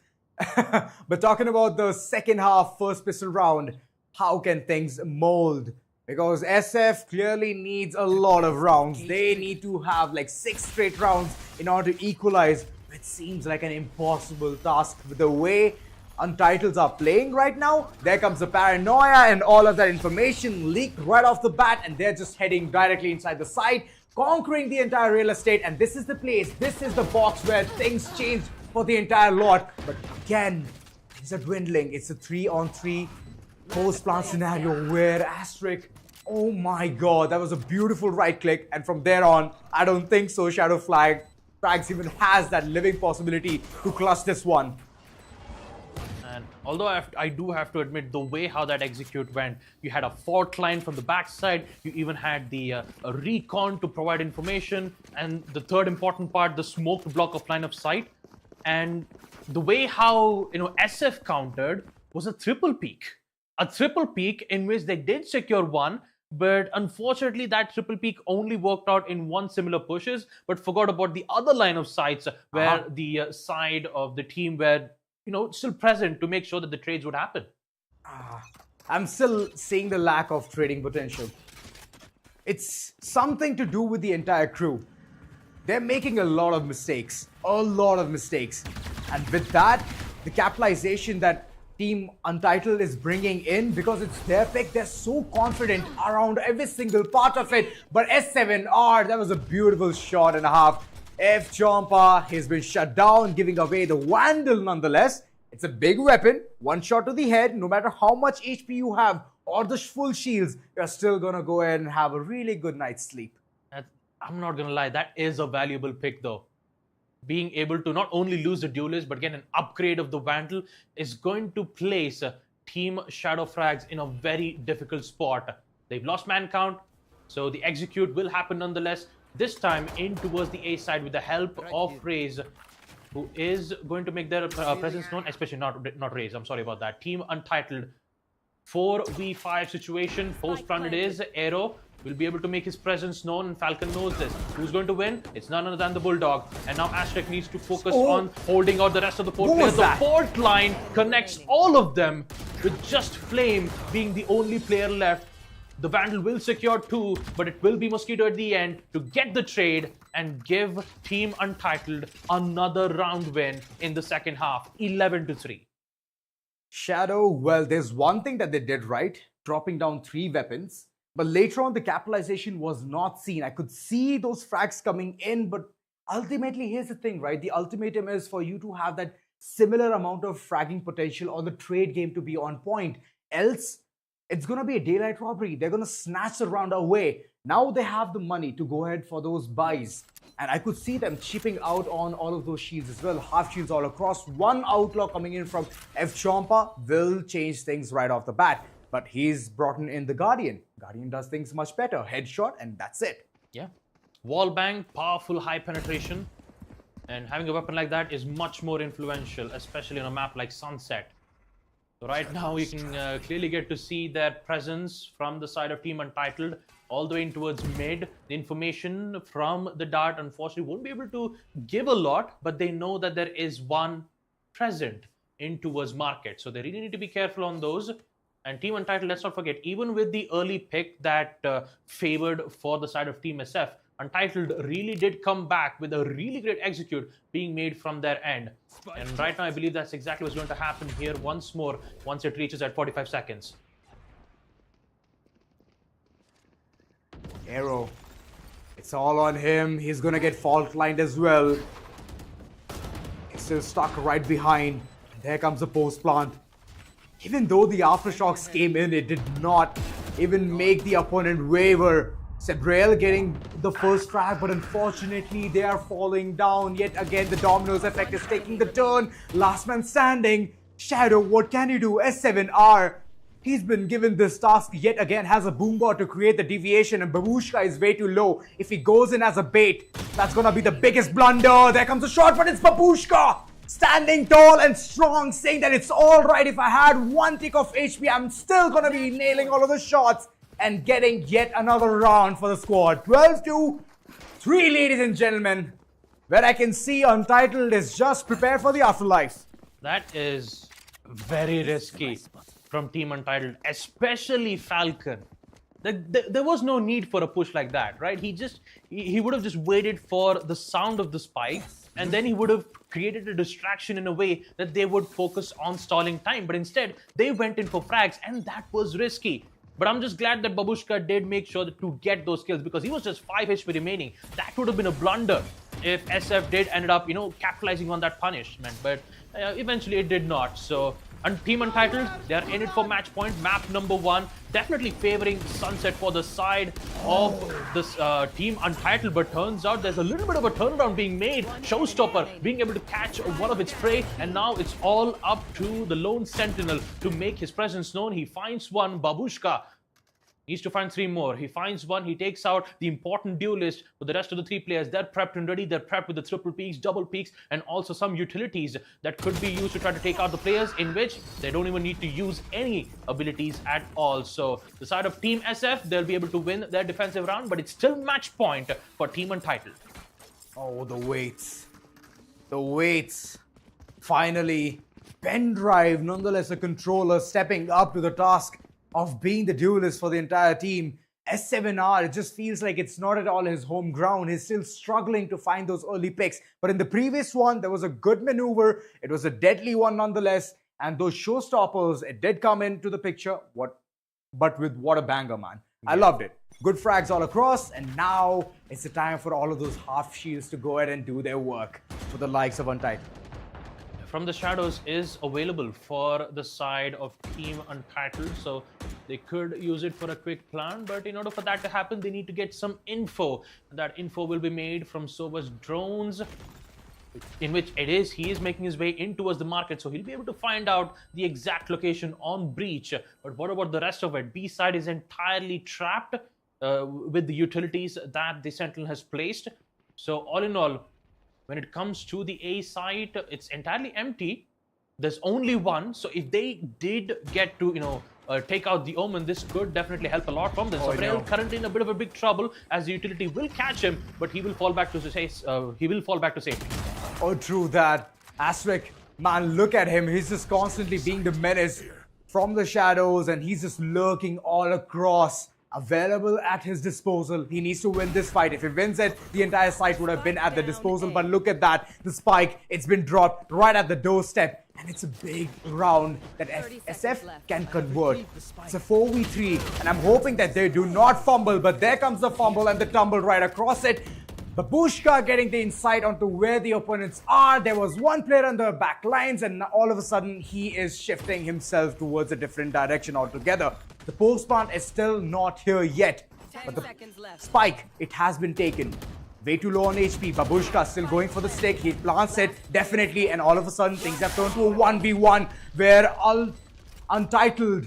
But talking about the second half, first pistol round, how can things mold? Because SF clearly needs a lot of rounds. They need to have like 6 straight rounds in order to equalize, which seems like an impossible task with the way Untitles are playing right now. There comes the paranoia and all of that information leaked right off the bat, and they're just heading directly inside the site, conquering the entire real estate. And this is the place, this is the box where things change for the entire lot. But again, things are dwindling. It's a 3-on-3 post-plant scenario where Asterisk, oh my god, that was a beautiful right click. And from there on, I don't think so Shadow Frags even has that living possibility to clutch this one. And although I do have to admit, the way how that execute went, you had a fault line from the backside, you even had the a recon to provide information, and the third important part, the smoke to block off line of sight. And the way how SF countered was a triple peak in which they did secure one, but unfortunately that triple peak only worked out in one similar pushes, but forgot about the other line of sights where the side of the team were still present to make sure that the trades would happen. I'm still seeing the lack of trading potential. It's something to do with the entire crew. They're making a lot of mistakes. And with that, the capitalization that Team Untitled is bringing in, because it's their pick, they're so confident around every single part of it. But S7R, that was a beautiful shot and a half. F Chompa, he's been shut down, giving away the Vandal nonetheless. It's a big weapon, one shot to the head. No matter how much HP you have or the full shields, you're still gonna go ahead and have a really good night's sleep. I'm not gonna lie, that is a valuable pick though. Being able to not only lose the duelist but get an upgrade of the Vandal is going to place Team Shadow Frags in a very difficult spot. They've lost man count, so the execute will happen nonetheless. This time in towards the A side with the help of Raze, who is going to make their presence known, especially not Raze, I'm sorry about that. Team Untitled, 4v5 situation, post-plant it is. Aero will be able to make his presence known, and Falcon knows this. Who's going to win? It's none other than the Bulldog. And now Aztec needs to focus on holding out the rest of the port players. The port line connects all of them, with just Flame being the only player left. The Vandal will secure 2, but it will be Mosquito at the end to get the trade and give Team Untitled another round win in the second half, 11-3. Shadow, well, there's one thing that they did right, dropping down 3 weapons. But later on, the capitalization was not seen. I could see those frags coming in, but ultimately, here's the thing, right? The ultimatum is for you to have that similar amount of fragging potential or the trade game to be on point. Else, it's going to be a daylight robbery. They're going to snatch the round away. Now they have the money to go ahead for those buys. And I could see them chipping out on all of those shields as well. Half shields all across. One outlaw coming in from F Chompa will change things right off the bat. But he's brought in the Guardian. Guardian does things much better. Headshot, and that's it. Yeah. Wall bang, powerful high penetration. And having a weapon like that is much more influential, especially on a map like Sunset. So right now, you can clearly get to see their presence from the side of Team Untitled, all the way in towards mid. The information from the dart, unfortunately, won't be able to give a lot, but they know that there is one present in towards market. So they really need to be careful on those. And Team Untitled, let's not forget, even with the early pick that favored for the side of Team SF, Untitled really did come back with a really great execute being made from their end. And right now, I believe that's exactly what's going to happen here once more, once it reaches at 45 seconds. Aero, it's all on him. He's going to get fault lined as well. He's still stuck right behind. There comes the post plant. Even though the aftershocks came in, it did not even make the opponent waver. Sebrail getting the first frag, but unfortunately they are falling down. Yet again, the dominoes effect is taking the turn. Last man standing. Shadow, what can you do? S7R, he's been given this task yet again, has a boombot to create the deviation, and Babushka is way too low. If he goes in as a bait, that's gonna be the biggest blunder. There comes a shot, but it's Babushka! Standing tall and strong, saying that it's alright. If I had 1 tick of HP, I'm still gonna be nailing all of the shots and getting yet another round for the squad. 12-3, ladies and gentlemen, where I can see Untitled is just prepared for the afterlife. That is very risky from Team Untitled, especially Falcon. There was no need for a push like that, right? He would have just waited for the sound of the spike, and then he would have created a distraction in a way that they would focus on stalling time. But instead, they went in for frags, and that was risky. But I'm just glad that Babushka did make sure to get those kills, because he was just 5 HP remaining. That would have been a blunder if SF did ended up, capitalizing on that punishment. But eventually it did not. So, and Team Untitled, they are in it for match point. Map number 1, definitely favoring Sunset for the side of this Team Untitled. But turns out there's a little bit of a turnaround being made. Showstopper being able to catch one of its prey. And now it's all up to the lone sentinel to make his presence known. He finds one, Babushka. Needs to find 3 more. He finds one. He takes out the important duelist. With the rest of the 3 players, they're prepped and ready. They're prepped with the triple peaks, double peaks, and also some utilities that could be used to try to take out the players, in which they don't even need to use any abilities at all. So the side of Team SF, they'll be able to win their defensive round, but it's still match point for Team Untitled. Oh, the weights. The weights. Finally, Pendrive, nonetheless a controller, stepping up to the task of being the duelist for the entire team. S7R, it just feels like it's not at all his home ground. He's still struggling to find those early picks. But in the previous one, there was a good maneuver. It was a deadly one nonetheless. And those showstoppers, it did come into the picture. But with what a banger, man. I loved it. Good frags all across. And now it's the time for all of those half shields to go ahead and do their work for the likes of Untitled. From the Shadows is available for the side of Team Untitled, so they could use it for a quick plan, but in order for that to happen, they need to get some info. That info will be made from Sova's drones, in which he is making his way in towards the market, so he'll be able to find out the exact location on Breach. But what about the rest of it? B side is entirely trapped with the utilities that the Sentinel has placed. So all in all, when it comes to the A site, it's entirely empty. There's only one. So if they did get to, take out the Omen, this could definitely help a lot from them. So Braille currently in a bit of a big trouble, as the utility will catch him, but he will fall back to safety. Oh, true that. Asterisk, man, look at him. He's just constantly being the menace from the shadows, and he's just lurking all across. Available at his disposal. He needs to win this fight. If he wins it, the entire site would have been at the disposal. But look at that. The spike, it's been dropped right at the doorstep. And it's a big round that SF can convert. It's a 4v3. And I'm hoping that they do not fumble. But there comes the fumble and the tumble right across it. Babushka getting the insight onto where the opponents are. There was one player on the back lines, and all of a sudden he is shifting himself towards a different direction altogether. The post plant is still not here yet, but the spike, it has been taken. Way too low on HP. Babushka still going for the stick. He plants it definitely, and all of a sudden things have turned to a 1v1 where Untitled,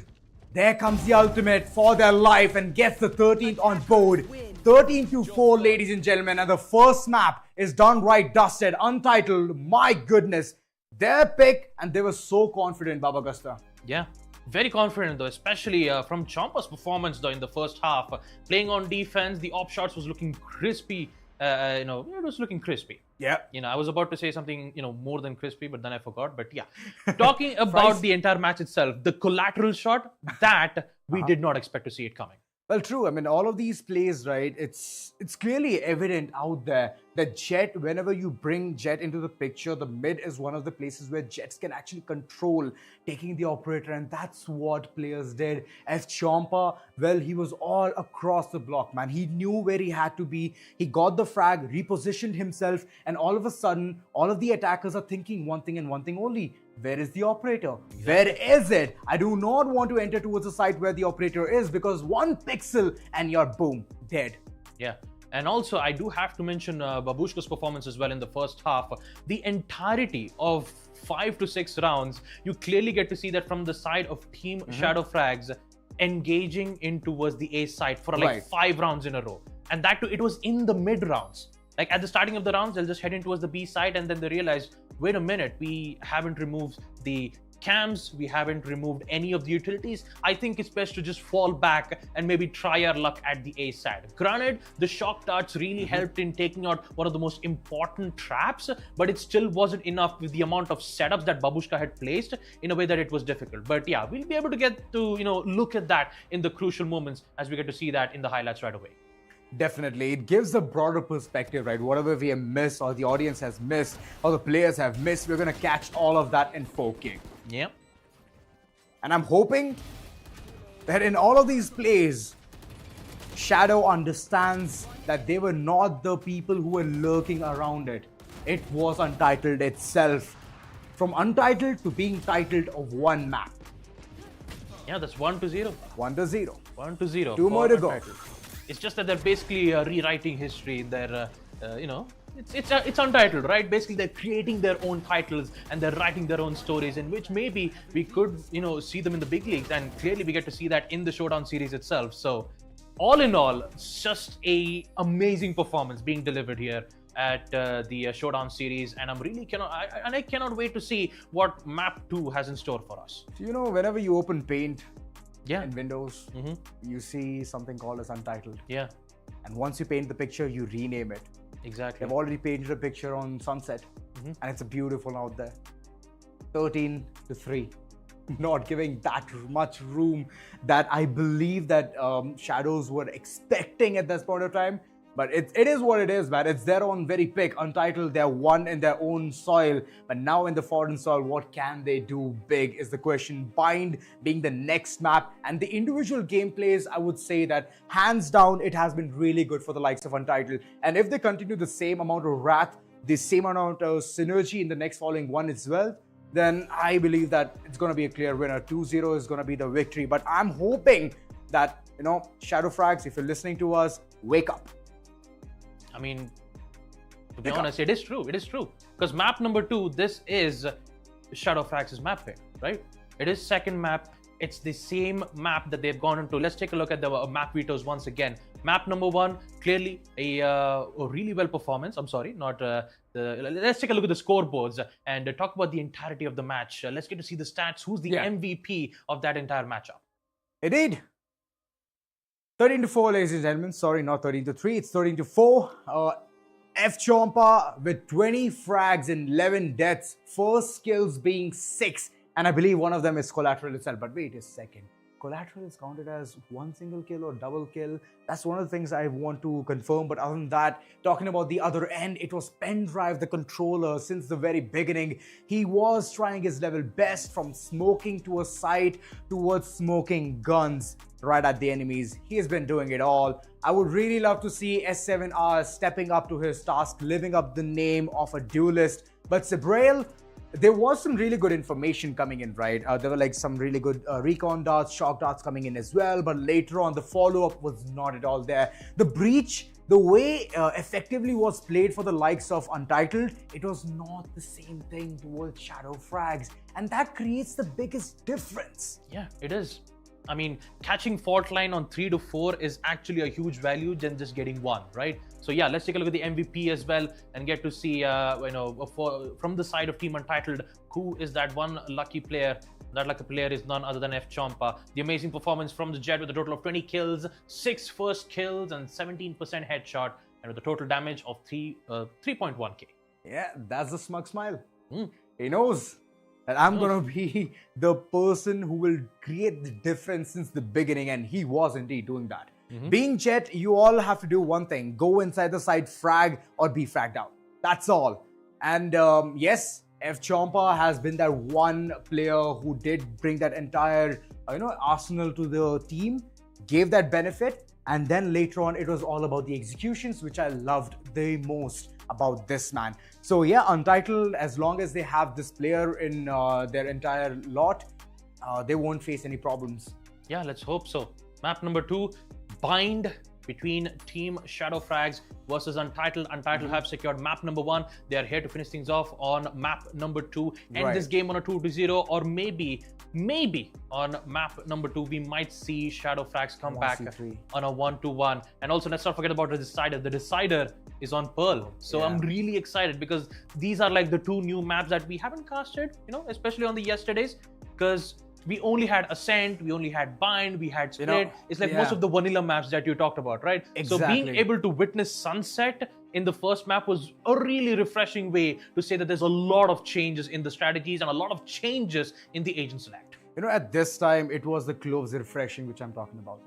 there comes the ultimate for their life and gets the 13th on board. 13-4, ladies and gentlemen, and the first map is done right, dusted. Untitled, my goodness, their pick, and they were so confident, Baba Gusta. Yeah, very confident though, especially from Chompa's performance though in the first half. Playing on defense, the op shots was looking crispy. It was looking crispy. Yeah. I was about to say something, more than crispy, but then I forgot. But yeah, talking about the entire match itself, the collateral shot, that we did not expect to see it coming. Well, true. I mean, all of these plays, right? It's clearly evident out there that Jet, whenever you bring Jet into the picture, the mid is one of the places where Jets can actually control taking the operator, and that's what players did. As Chompa, well, he was all across the block, man. He knew where he had to be. He got the frag, repositioned himself, and all of a sudden, all of the attackers are thinking one thing and one thing only. Where is the operator? Where is it? I do not want to enter towards the site where the operator is, because one pixel and you're boom, dead. Yeah. And also, I do have to mention Babushka's performance as well in the first half. The entirety of 5 to 6 rounds, you clearly get to see that from the side of Team Shadow Frags, engaging in towards the A side for like 5 rounds in a row. And that too, it was in the mid rounds. Like at the starting of the rounds, they'll just head in towards the B side, and then they realize, wait a minute, we haven't removed the cams, we haven't removed any of the utilities. I think it's best to just fall back and maybe try our luck at the A side. Granted, the shock darts really helped in taking out one of the most important traps, but it still wasn't enough with the amount of setups that Babushka had placed in a way that it was difficult. But yeah, we'll be able to get to, look at that in the crucial moments as we get to see that in the highlights right away. Definitely. It gives a broader perspective, right? Whatever we have missed or the audience has missed or the players have missed, we're going to catch all of that in 4K. Yeah. And I'm hoping that in all of these plays, Shadow understands that they were not the people who were lurking around it. It was Untitled itself. From Untitled to being titled of one map. Yeah, that's 1-0. 1-0. 1-0. 2 more to go. It's just that they're basically rewriting history in their, it's Untitled, right? Basically, they're creating their own titles and they're writing their own stories, in which maybe we could, see them in the big leagues, and clearly we get to see that in the Showdown series itself. So, all in all, it's just a amazing performance being delivered here at the Showdown series, and I cannot wait to see what Map 2 has in store for us. So, whenever you open Paint, yeah, in Windows, you see something called as Untitled. Yeah. And once you paint the picture, you rename it. Exactly. They've already painted a picture on Sunset, and it's beautiful out there. 13-3. Not giving that much room that I believe that Shadows were expecting at this point of time. But it is what it is, man. It's their own very pick. Untitled, they're one in their own soil. But now in the foreign soil, what can they do big is the question. Bind being the next map. And the individual gameplays, I would say that hands down, it has been really good for the likes of Untitled. And if they continue the same amount of wrath, the same amount of synergy in the next following one as well, then I believe that it's going to be a clear winner. 2-0 is going to be the victory. But I'm hoping that, Shadow Frags, if you're listening to us, wake up. I mean, to be honest, it is true. It is true. Because map number 2, this is Shadow Frags' map pick, right? It is second map. It's the same map that they've gone into. Let's take a look at the map vetoes once again. Map number 1, clearly a really well performance. I'm sorry, not let's take a look at the scoreboards and talk about the entirety of the match. Let's get to see the stats. Who's the MVP of that entire matchup? Indeed. 13-4, ladies and gentlemen. Sorry, not 13-3. It's 13-4. F Chompa with 20 frags and 11 deaths. First kills being 6. And I believe one of them is Collateral itself. But wait a second. Collateral is counted as one single kill or double kill. That's one of the things I want to confirm. But other than that, talking about the other end, it was Pendrive, the controller, since the very beginning. He was trying his level best, from smoking to a sight towards smoking guns right at the enemies. He has been doing it all. I would really love to see S7R stepping up to his task, living up the name of a duelist. But Sibrail, there was some really good information coming in, right? There were like some really good recon darts, shock darts coming in as well. But later on, the follow-up was not at all there. The breach, the way effectively was played for the likes of Untitled, it was not the same thing towards Shadow Frags. And that creates the biggest difference. Yeah, it is. I mean, catching fault line on 3-4 is actually a huge value than just getting 1, right? So yeah, let's take a look at the MVP as well and get to see, from the side of Team Untitled, who is that one lucky player. That lucky player is none other than F Chompa. The amazing performance from the Jet with a total of 20 kills, 6 first kills and 17% headshot, and with a total damage of 3.1k. Yeah, that's the smug smile. He knows that I'm going to be the person who will create the difference since the beginning, and he was indeed doing that. Being Jet, you all have to do one thing. Go inside the site, frag or be fragged out. That's all. And yes, F Chompa has been that one player who did bring that entire arsenal to the team, gave that benefit, and then later on it was all about the executions, which I loved the most about this man. So yeah, Untitled, as long as they have this player in their entire lot, they won't face any problems. Yeah, let's hope so. Map number 2, Bind between Team Shadow Frags versus Untitled. Untitled have secured map number 1. They are here to finish things off on map number 2. End this game on a 2-0, or maybe on map number 2 we might see Shadow Frags come back on a 1-1. And also, let's not forget about the Decider. The Decider is on Pearl. So I'm really excited because these are like the 2 new maps that we haven't casted, especially on the yesterdays. because we only had Ascent, we only had Bind, we had Split. It's like most of the vanilla maps that you talked about, right? Exactly. So being able to witness Sunset in the first map was a really refreshing way to say that there's a lot of changes in the strategies and a lot of changes in the agent select. At this time, it was the close refreshing, which I'm talking about.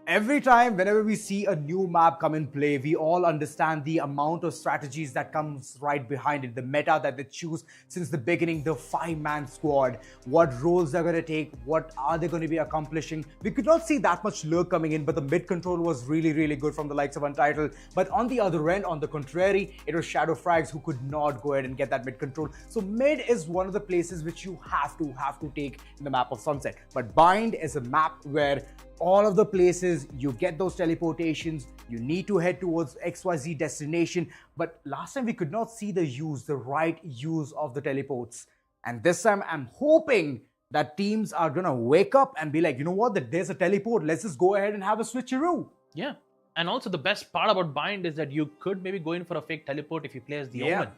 Every time, whenever we see a new map come in play, we all understand the amount of strategies that comes right behind it, the meta that they choose since the beginning, the 5-man squad, what roles they're going to take, what are they going to be accomplishing. We could not see that much lurk coming in, but the mid control was really, really good from the likes of Untitled. But on the other end, on the contrary, it was Shadow Frags who could not go ahead and get that mid control. So mid is one of the places which you have to take in the map of Sunset. But Bind is a map where all of the places you get those teleportations, you need to head towards XYZ destination. But last time we could not see the right use of the teleports. And this time I'm hoping that teams are gonna wake up and be like, you know what, there's a teleport, let's just go ahead and have a switcheroo. Yeah. And also the best part about Bind is that you could maybe go in for a fake teleport if you play as the Omen.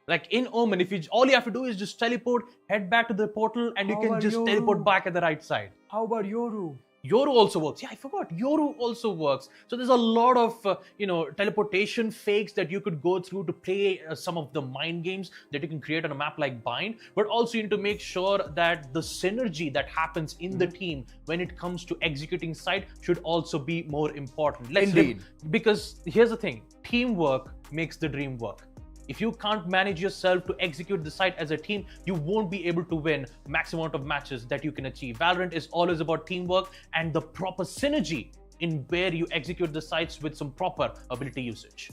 Like in Omen, all you have to do is just teleport, head back to the portal, and you can just teleport back at the right side. How about Yoru? Yoru also works. Yeah, I forgot. Yoru also works. So there's a lot of, teleportation fakes that you could go through to play some of the mind games that you can create on a map like Bind. But also you need to make sure that the synergy that happens in the team when it comes to executing site should also be more important. Indeed. Because here's the thing. Teamwork makes the dream work. If you can't manage yourself to execute the site as a team, you won't be able to win maximum amount of matches that you can achieve. Valorant is always about teamwork and the proper synergy in where you execute the sites with some proper ability usage.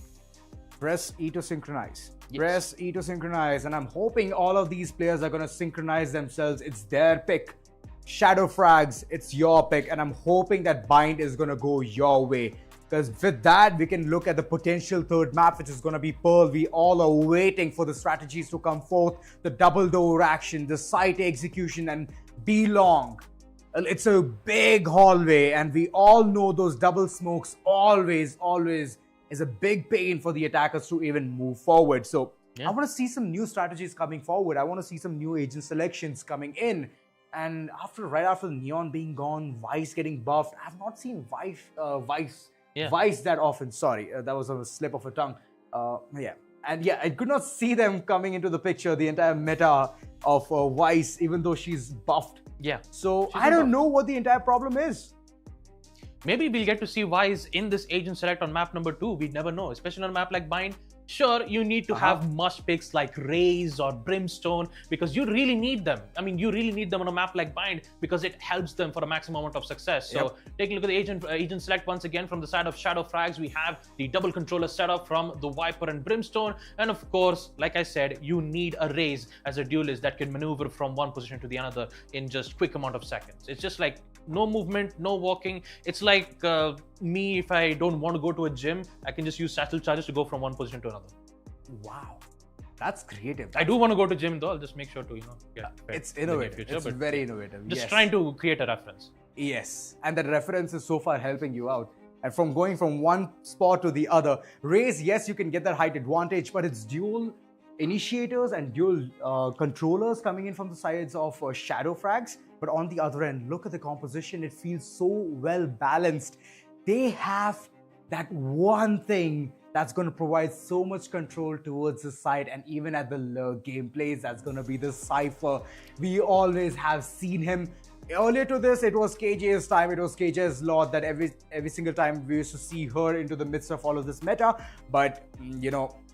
Press E to synchronize. Yes. Press E to synchronize. And I'm hoping all of these players are going to synchronize themselves. It's their pick. Shadow Frags, it's your pick. And I'm hoping that Bind is going to go your way. Because with that, we can look at the potential third map, which is going to be Pearl. We all are waiting for the strategies to come forth. The double door action, the site execution, and be long. It's a big hallway, and we all know those double smokes always is a big pain for the attackers to even move forward. So I want to see some new strategies coming forward. I want to see some new agent selections coming in. And right after Neon being gone, Vice getting buffed, I've not seen Vice that often. Sorry, that was a slip of a tongue. I could not see them coming into the picture, the entire meta of Vice, even though she's buffed. Yeah. So I don't know what the entire problem is. Maybe we'll get to see Vice in this agent select on map number 2. We never know, especially on a map like Bind. Sure, you need to have must picks like Raze or Brimstone because you really need them. I mean, you really need them on a map like Bind because it helps them for a maximum amount of success. So take a look at the agent select once again from the side of Shadow Frags. We have the double controller setup from the Viper and Brimstone. And of course, like I said, you need a Raze as a duelist that can maneuver from one position to the another in just quick amount of seconds. It's just like no movement, no walking. It's like me, if I don't want to go to a gym, I can just use satchel charges to go from one position to another. Wow, that's creative. I do want to go to gym though. I'll just make sure to, it's innovative. It's very innovative. Just trying to create a reference. Yes, and that reference is so far helping you out. And from going from one spot to the other, Raze, yes, you can get that height advantage, but it's dual initiators and dual controllers coming in from the sides of Shadow Frags. But on the other end, look at the composition. It feels so well balanced. They have that one thing that's going to provide so much control towards the side, and even at the gameplays, that's going to be the Cypher. We always have seen him. Earlier to this, it was KJ's time. It was KJ's lot that every single time we used to see her into the midst of all of this meta. But,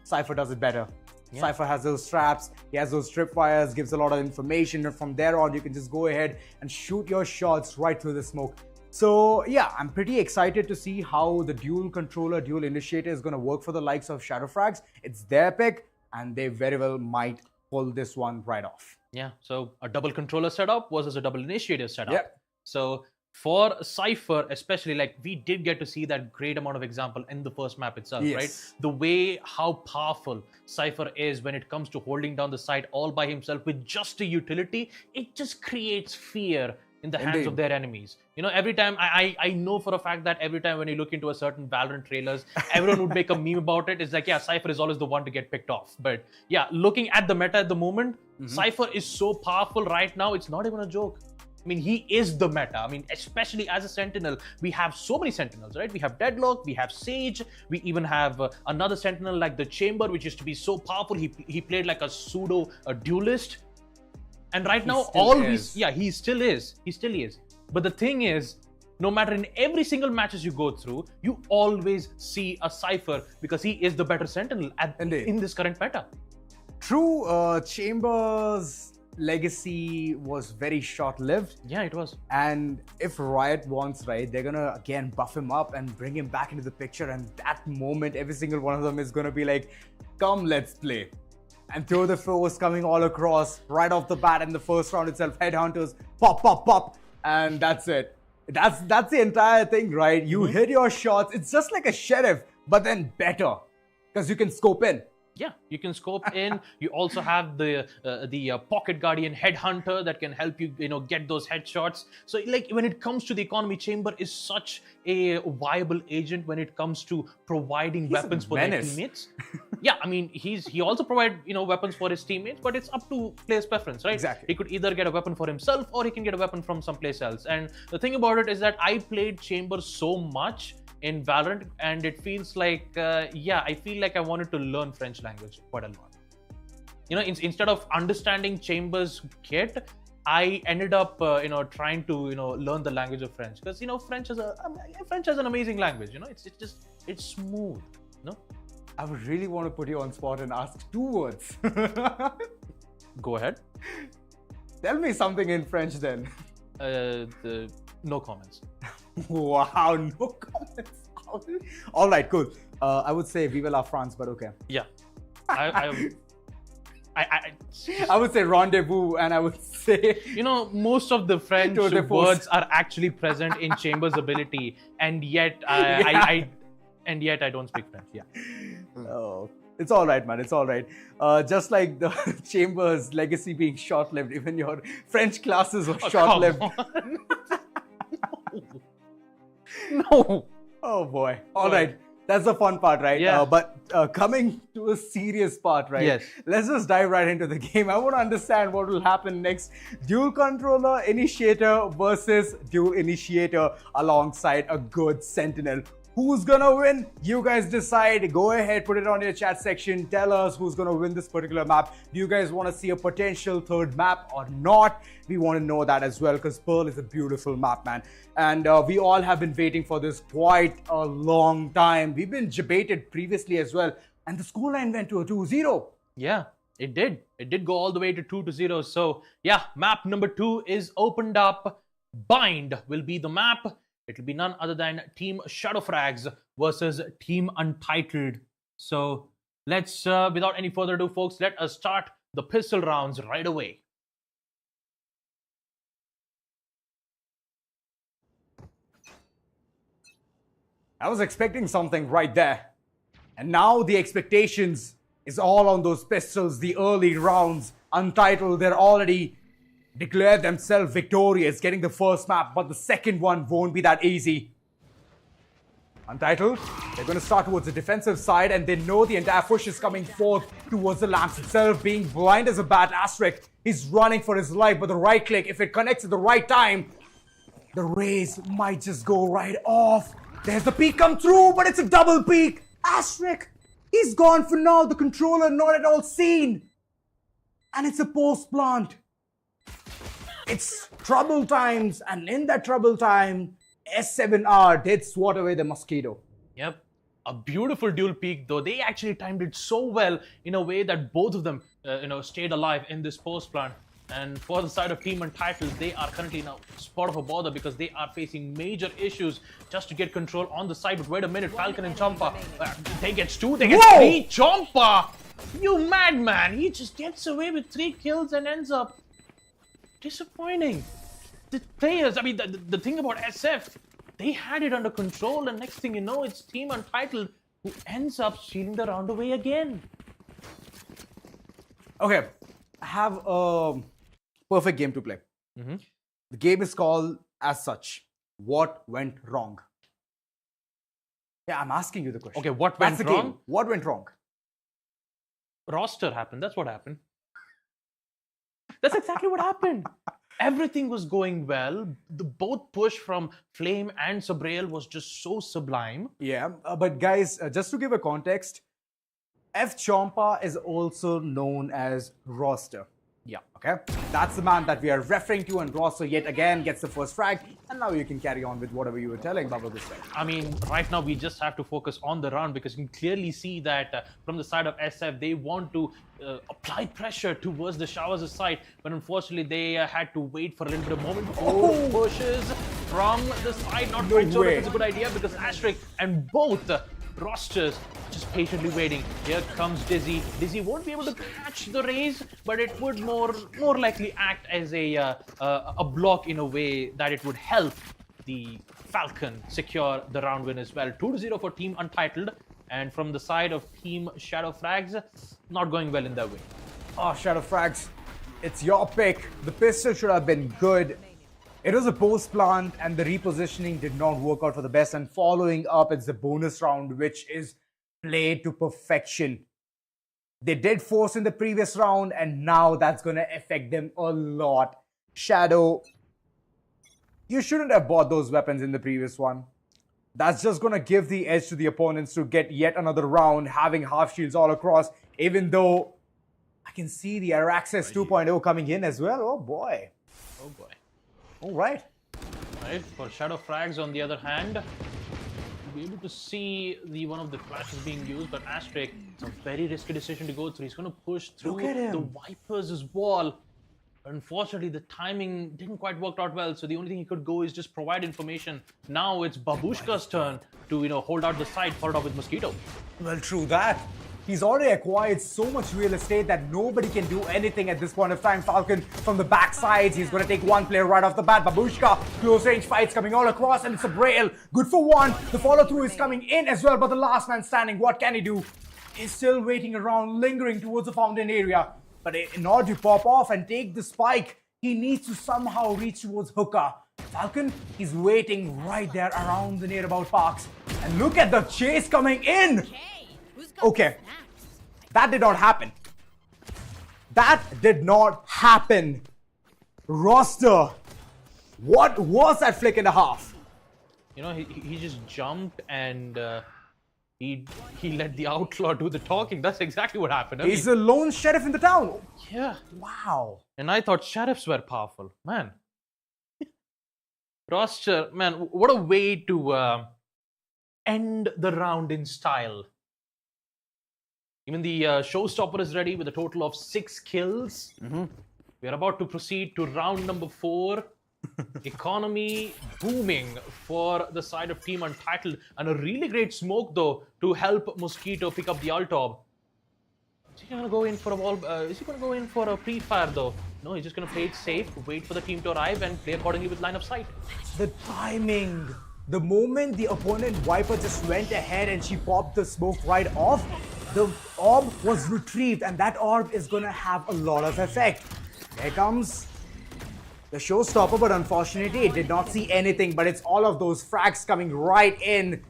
Cypher does it better. Yeah. Cypher has those traps, he has those tripwires, gives a lot of information, and from there on you can just go ahead and shoot your shots right through the smoke. So yeah, I'm pretty excited to see how the dual controller, dual initiator is going to work for the likes of Shadow Frags. It's their pick, and they very well might pull this one right off. Yeah, so a double controller setup versus a double initiator setup. Yeah. So for Cypher, especially, like, we did get to see that great amount of example in the first map itself, right? The way how powerful Cypher is when it comes to holding down the site all by himself with just a utility, it just creates fear in the hands of their enemies. You know, every time I know for a fact that every time when you look into a certain Valorant trailers, everyone would make a meme about it. It's like, yeah, Cypher is always the one to get picked off. But yeah, looking at the meta at the moment, Cypher is so powerful right now, it's not even a joke. I mean, he is the meta. I mean, especially as a Sentinel, we have so many Sentinels, right? We have Deadlock, we have Sage, we even have another Sentinel like the Chamber, which used to be so powerful. He played like a pseudo duelist. And right now, he still is. He still is. But the thing is, no matter in every single matches you go through, you always see a Cypher because he is the better Sentinel in this current meta. True, Chambers' legacy was very short-lived. Yeah, it was. And if Riot wants, right, they're gonna again buff him up and bring him back into the picture. And that moment, every single one of them is gonna be like, "Come, let's play." And throw the force coming all across right off the bat in the first round itself. Headhunters, pop, pop, pop, and that's it. That's the entire thing, right? You hit your shots. It's just like a sheriff, but then better, because you can scope in. Yeah, you can scope in. You also have the Pocket Guardian Headhunter that can help you, get those headshots. So, like, when it comes to the economy, Chamber is such a viable agent when it comes to providing weapons for their teammates. Yeah, I mean, he also provides weapons for his teammates, but it's up to player's preference, right? Exactly. He could either get a weapon for himself or he can get a weapon from someplace else. And the thing about it is that I played Chamber so much in Valorant, and it feels like, I feel like I wanted to learn French language quite a lot. Instead of understanding Chambers' kit, I ended up, trying to, learn the language of French, because French is an amazing language. It's smooth. I would really want to put you on spot and ask 2 words. Go ahead. Tell me something in French then. No comments. Wow, no comments. All right, cool. I would say Vive la France, but okay. Yeah. I would say rendezvous, and I would say... most of the French words are actually present in Chamber's ability, and yet I don't speak French. Yeah. Oh, it's all right, man. It's all right. Just like the Chamber's legacy being short-lived, even your French classes were short-lived. No. Oh boy. All right. That's the fun part, right? Yeah. But coming to a serious part, right? Yes. Let's just dive right into the game. I want to understand what will happen next. Dual controller initiator versus dual initiator alongside a good sentinel. Who's gonna win? You guys decide. Go ahead, put it on your chat section. Tell us who's gonna win this particular map. Do you guys want to see a potential third map or not? We want to know that as well, because Pearl is a beautiful map, man. And we all have been waiting for this quite a long time. We've been debated previously as well. And the scoreline went to a 2-0. Yeah, it did. It did go all the way to 2-0. So yeah, map number 2 is opened up. Bind will be the map. It will be none other than Team Shadow Frags versus Team Untitled. So let's, without any further ado, folks, let us start the pistol rounds right away. I was expecting something right there. And now the expectations is all on those pistols, the early rounds. Untitled, they're already declared themselves victorious, getting the first map, but the second one won't be that easy. Untitled, they're going to start towards the defensive side, and they know the entire push is coming forth towards the lamps itself, being blind as a bat. Asterisk, he's running for his life, but the right click, if it connects at the right time, the rays might just go right off. There's the peek come through, but it's a double peek. Asterisk, he's gone for now. The controller not at all seen. And it's a post plant. It's trouble times, and in that trouble time, S7R did swat away the mosquito. Yep. A beautiful dual peak, though. They actually timed it so well in a way that both of them, stayed alive in this post plant. And for the side of Team Untitled, they are currently now spot of a bother because they are facing major issues just to get control on the side. But wait a minute, Falcon and Champa, they get 2, they get 3. Champa, you madman! He just gets away with 3 kills and ends up disappointing. The players, I mean, the thing about SF, they had it under control, and next thing you know, it's Team Untitled who ends up stealing the round away again. Okay, I have a perfect game to play. The game is called as such. What went wrong? Yeah, I'm asking you the question. Okay, what That's went the wrong? game. What went wrong? Roster happened. That's what happened. That's exactly what happened. Everything was going well. The both push from Flame and Sabrail was just so sublime. Yeah, but guys, just to give a context, F. Chompa is also known as Roster. Yeah. Okay, that's the man that we are referring to, and Roster yet again gets the first frag, and now you can carry on with whatever you were telling Baba this time. I mean, right now we just have to focus on the round because you can clearly see that from the side of SF, they want to apply pressure towards the Showers' side, but unfortunately they had to wait for a little bit of moment before pushes from the side. Not quite sure if it's a good idea because Asterisk and both Rosters just patiently waiting. Here comes Dizzy. Dizzy won't be able to catch the raise, but it would more likely act as a block in a way that it would help the Falcon secure the round win as well. 2-0 for Team Untitled, and from the side of Team Shadow Frags, not going well in their way. Oh, Shadow Frags, it's your pick. The pistol should have been good. It was a post plant and the repositioning did not work out for the best. And following up, it's the bonus round, which is played to perfection. They did force in the previous round, and now that's going to affect them a lot. Shadow, you shouldn't have bought those weapons in the previous one. That's just going to give the edge to the opponents to get yet another round, having half shields all across, even though I can see the Araxis 2.0 coming in as well. Oh boy. Oh boy. All right. Right, for Shadow Frags on the other hand, you'll be able to see the one of the flashes being used, but Asterisk, it's a very risky decision to go through. He's going to push through the Vipers' wall. Unfortunately, the timing didn't quite work out well, so the only thing he could go is just provide information. Now it's Babushka's turn to, hold out the side, followed up with Mosquito. Well, true that. He's already acquired so much real estate that nobody can do anything at this point of time. Falcon from the backside, he's going to take one player right off the bat. Babushka, close range fights coming all across, and it's a Braille. Good for one. The follow through is coming in as well, but the last man standing, what can he do? He's still waiting around, lingering towards the fountain area. But in order to pop off and take the spike, he needs to somehow reach towards Hookah. Falcon, he's waiting right there around the nearby parks. And look at the chase coming in. Okay, that did not happen. That did not happen. Roster, what was that flick and a half? He just jumped and he let the outlaw do the talking. That's exactly what happened. He's the lone sheriff in the town. Yeah. Wow. And I thought sheriffs were powerful. Man. Roster, man, what a way to end the round in style. Even the showstopper is ready with a total of 6 kills. We are about to proceed to round number 4. Economy booming for the side of Team Untitled, and a really great smoke though to help Mosquito pick up the Altob. Is he gonna go in for a wall? Is he gonna go in for a pre-fire though? No, he's just gonna play it safe, wait for the team to arrive, and play accordingly with line of sight. The timing. The moment the opponent Viper just went ahead and she popped the smoke right off, the orb was retrieved, and that orb is gonna have a lot of effect. There comes the showstopper, but unfortunately it did not see anything, but it's all of those frags coming right in.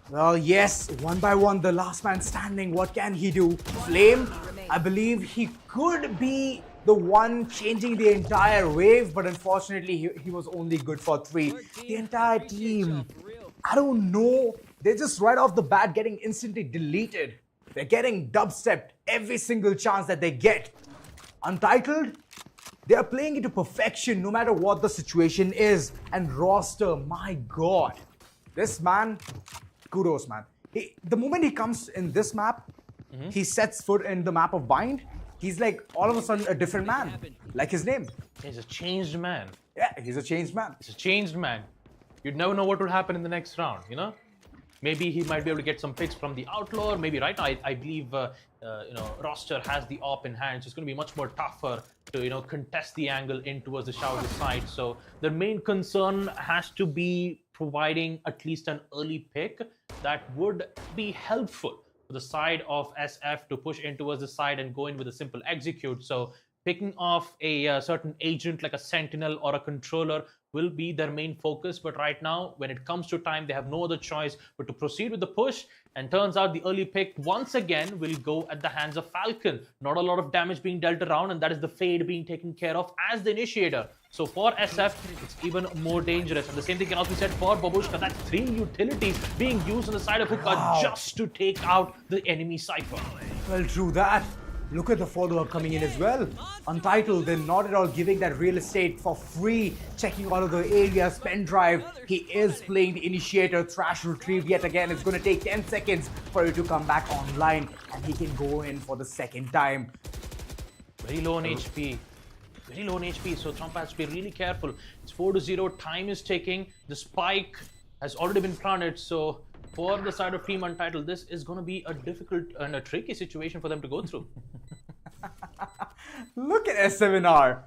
Well, yes, one by one, the last man standing. What can he do? Flame, I believe he could be the one changing the entire wave, but unfortunately he was only good for 3. The entire team, I don't know, they're just right off the bat getting instantly deleted. They're getting dubstepped every single chance that they get. Untitled, they are playing it to perfection no matter what the situation is. And Roster, my god, this man, kudos man. The moment he comes in this map, he sets foot in the map of Bind, he's like all of a sudden a different man, like his name. He's a changed man. Yeah, he's a changed man. He's a changed man. You'd never know what would happen in the next round, Maybe he might be able to get some picks from the Outlaw. Maybe right now, I believe, Roster has the op in hand. So it's going to be much more tougher to, contest the angle in towards the Shower side. So the main concern has to be providing at least an early pick that would be helpful for the side of SF to push in towards the side and go in with a simple execute. So picking off a certain agent like a sentinel or a controller will be their main focus. But right now, when it comes to time, they have no other choice but to proceed with the push. And turns out the early pick once again will go at the hands of Falcon. Not a lot of damage being dealt around, and that is the Fade being taken care of as the initiator. So for SF, it's even more dangerous. And the same thing can also be said for Babushka. That's 3 utilities being used on the side of Hookah just to take out the enemy Cypher. Well, true that. Look at the follow-up coming in as well. Untitled, they're not at all giving that real estate for free, checking all of the areas, pen drive. He is playing the initiator, Thrash retrieve yet again. It's going to take 10 seconds for it to come back online, and he can go in for the second time. Very low on HP. Very low on HP, so Trump has to be really careful. It's 4-0, time is ticking. The spike has already been planted, so for the side of Team Untitled, this is going to be a difficult and a tricky situation for them to go through. Look at S7R.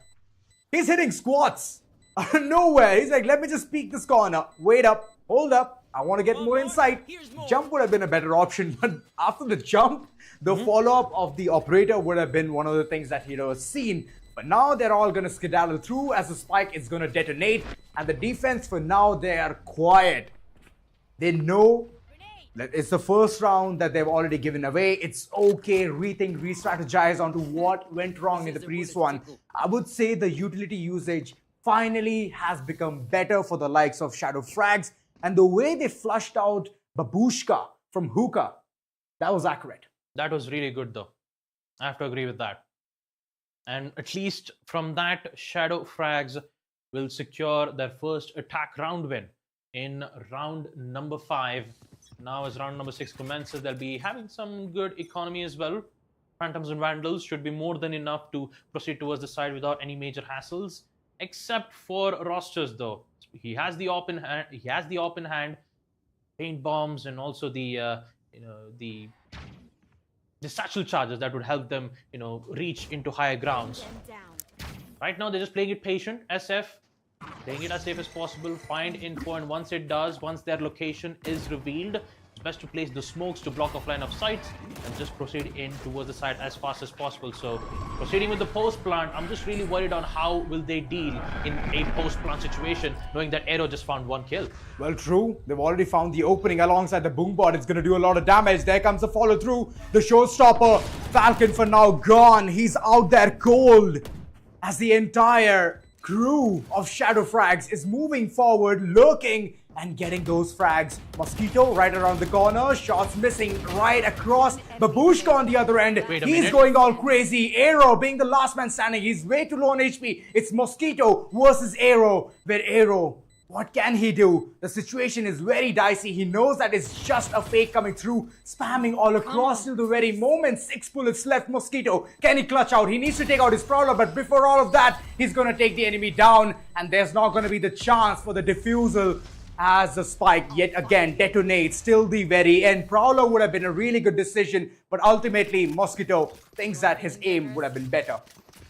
He's hitting squats out of nowhere. He's like, let me just peek this corner. Wait up. Hold up. I want to get more insight. Jump would have been a better option, but after the jump, the follow-up of the operator would have been one of the things that Hero has seen. But now they're all going to skedaddle through as the spike is going to detonate. And the defense, for now, they are quiet. They know that it's the first round that they've already given away. It's okay, rethink, re-strategize onto what went wrong in the previous one. I would say the utility usage finally has become better for the likes of Shadow Frags. And the way they flushed out Babushka from Hookah, that was accurate. That was really good though. I have to agree with that. And at least from that, Shadow Frags will secure their first attack round win in round number 5. Now as round number 6 commences, they'll be having some good economy as well. Phantoms and Vandals should be more than enough to proceed towards the side without any major hassles, except for Rosters though. He has the open hand, paint bombs, and also the the satchel charges that would help them reach into higher grounds. Right now they're just playing it patient. SF playing it as safe as possible, find info, and once their location is revealed, it's best to place the smokes to block off line of sight and just proceed in towards the side as fast as possible. So proceeding with the post plant, I'm just really worried on how will they deal in a post plant situation, knowing that Aero just found 1 kill. Well, true. They've already found the opening alongside the boom bot. It's going to do a lot of damage. There comes the follow through. The showstopper. Falcon for now gone. He's out there cold as the entire crew of Shadow Frags is moving forward, lurking and getting those frags. Mosquito right around the corner, shots missing right across. Babushka on the other end, he's going all crazy. Aero being the last man standing, he's way too low on HP. It's Mosquito versus Aero, where Aero, what can he do? The situation is very dicey. He knows that it's just a fake coming through, spamming all across till the very moment. 6 bullets left. Mosquito, can he clutch out? He needs to take out his Prowler, but before all of that, he's going to take the enemy down, and there's not going to be the chance for the defusal as the spike yet again detonates till the very end. Prowler would have been a really good decision, but ultimately Mosquito thinks that his aim would have been better.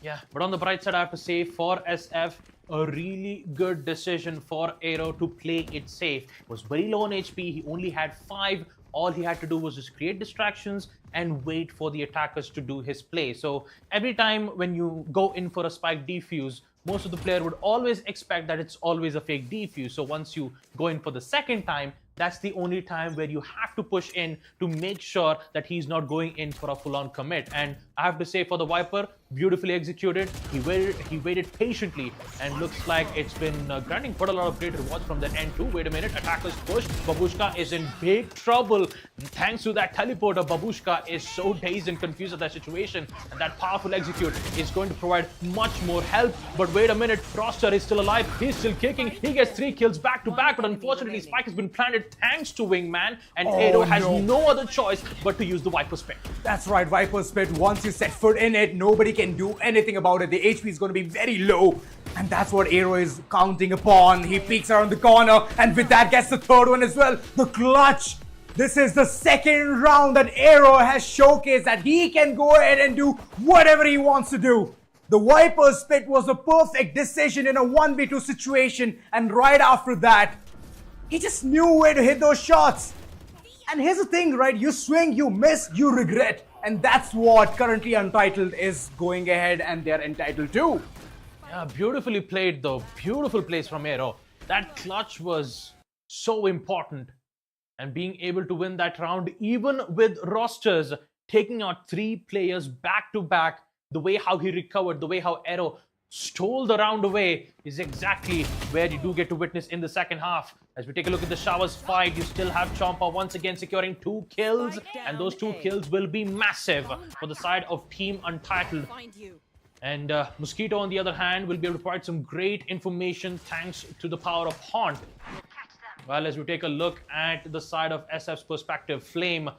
Yeah, but on the bright side, I have to say for SF, a really good decision for Aero to play it safe. He was very low on HP. He only had 5. All he had to do was just create distractions and wait for the attackers to do his play. So every time when you go in for a spike defuse, most of the player would always expect that it's always a fake defuse. So once you go in for the second time, that's the only time where you have to push in to make sure that he's not going in for a full-on commit. And I have to say, for the Viper, beautifully executed. He waited patiently, and looks like it's been granting quite a lot of great rewards from the end too. Wait a minute, attackers push. Babushka is in big trouble. Thanks to that teleporter, Babushka is so dazed and confused at that situation, and that powerful execute is going to provide much more help. But wait a minute, Froster is still alive. He's still kicking. He gets 3 kills back to back, but unfortunately, Spike has been planted thanks to Wingman, and Aero has no other choice but to use the Viper Spit. That's right, Viper Spit. Once you set foot in it, nobody can do anything about it. The HP is going to be very low, and that's what Aero is counting upon. He peeks around the corner, and with that gets the 3rd one as well. The clutch. This is the 2nd round that Aero has showcased that he can go ahead and do whatever he wants to do. The Viper Spit was a perfect decision in a 1v2 situation, and right after that, he just knew where to hit those shots. And here's the thing, right? You swing, you miss, you regret. And that's what currently Untitled is going ahead and they're entitled to. Yeah, beautifully played though. Beautiful plays from Aero. That clutch was so important. And being able to win that round, even with rosters taking out 3 players back to back, the way how he recovered, the way how Aero stole the round away is exactly where you do get to witness in the second half. As we take a look at the Showers fight, you still have Chompa once again securing 2 kills, and those 2 kills will be massive for the side of Team Untitled. And Mosquito, on the other hand, will be able to provide some great information thanks to the power of Haunt. Well, as we take a look at the side of SF's perspective, Flame,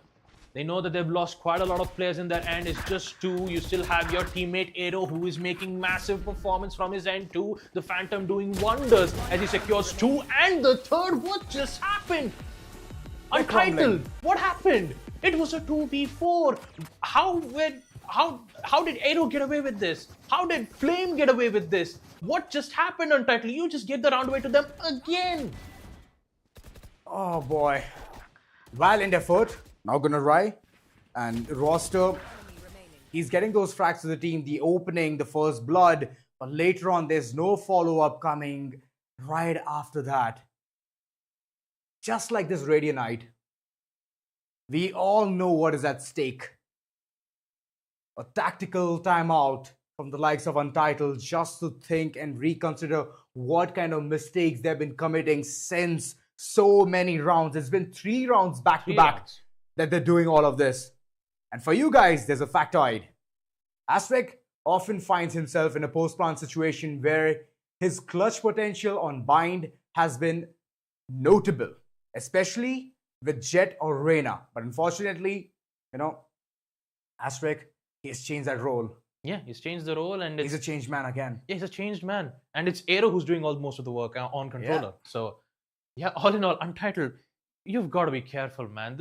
they know that they've lost quite a lot of players in their end. It's just 2. You still have your teammate Aero, who is making massive performance from his end too. The Phantom doing wonders as he secures 2. And the third, what just happened? Untitled, what happened? It was a 2v4. How did Aero get away with this? How did Flame get away with this? What just happened, Untitled? You just gave the round away to them again. Oh boy. Valiant effort. Not gonna lie. And roster, he's getting those frags to the team, the opening, the first blood, but later on there's no follow-up coming right after that. Just like this Radianite, we all know what is at stake. A tactical timeout from the likes of Untitled just to think and reconsider what kind of mistakes they've been committing since so many rounds. It's been 3 rounds back to back that they're doing all of this. And for you guys, there's a factoid. Asterisk often finds himself in a post-plant situation where his clutch potential on bind has been notable, especially with Jet or Reyna. But unfortunately, Asterisk, he has changed that role. Yeah, he's changed the role and he's a changed man again. Yeah, he's a changed man. And it's Aero who's doing most of the work on controller. Yeah. So, yeah, all in all, Untitled, you've got to be careful, man.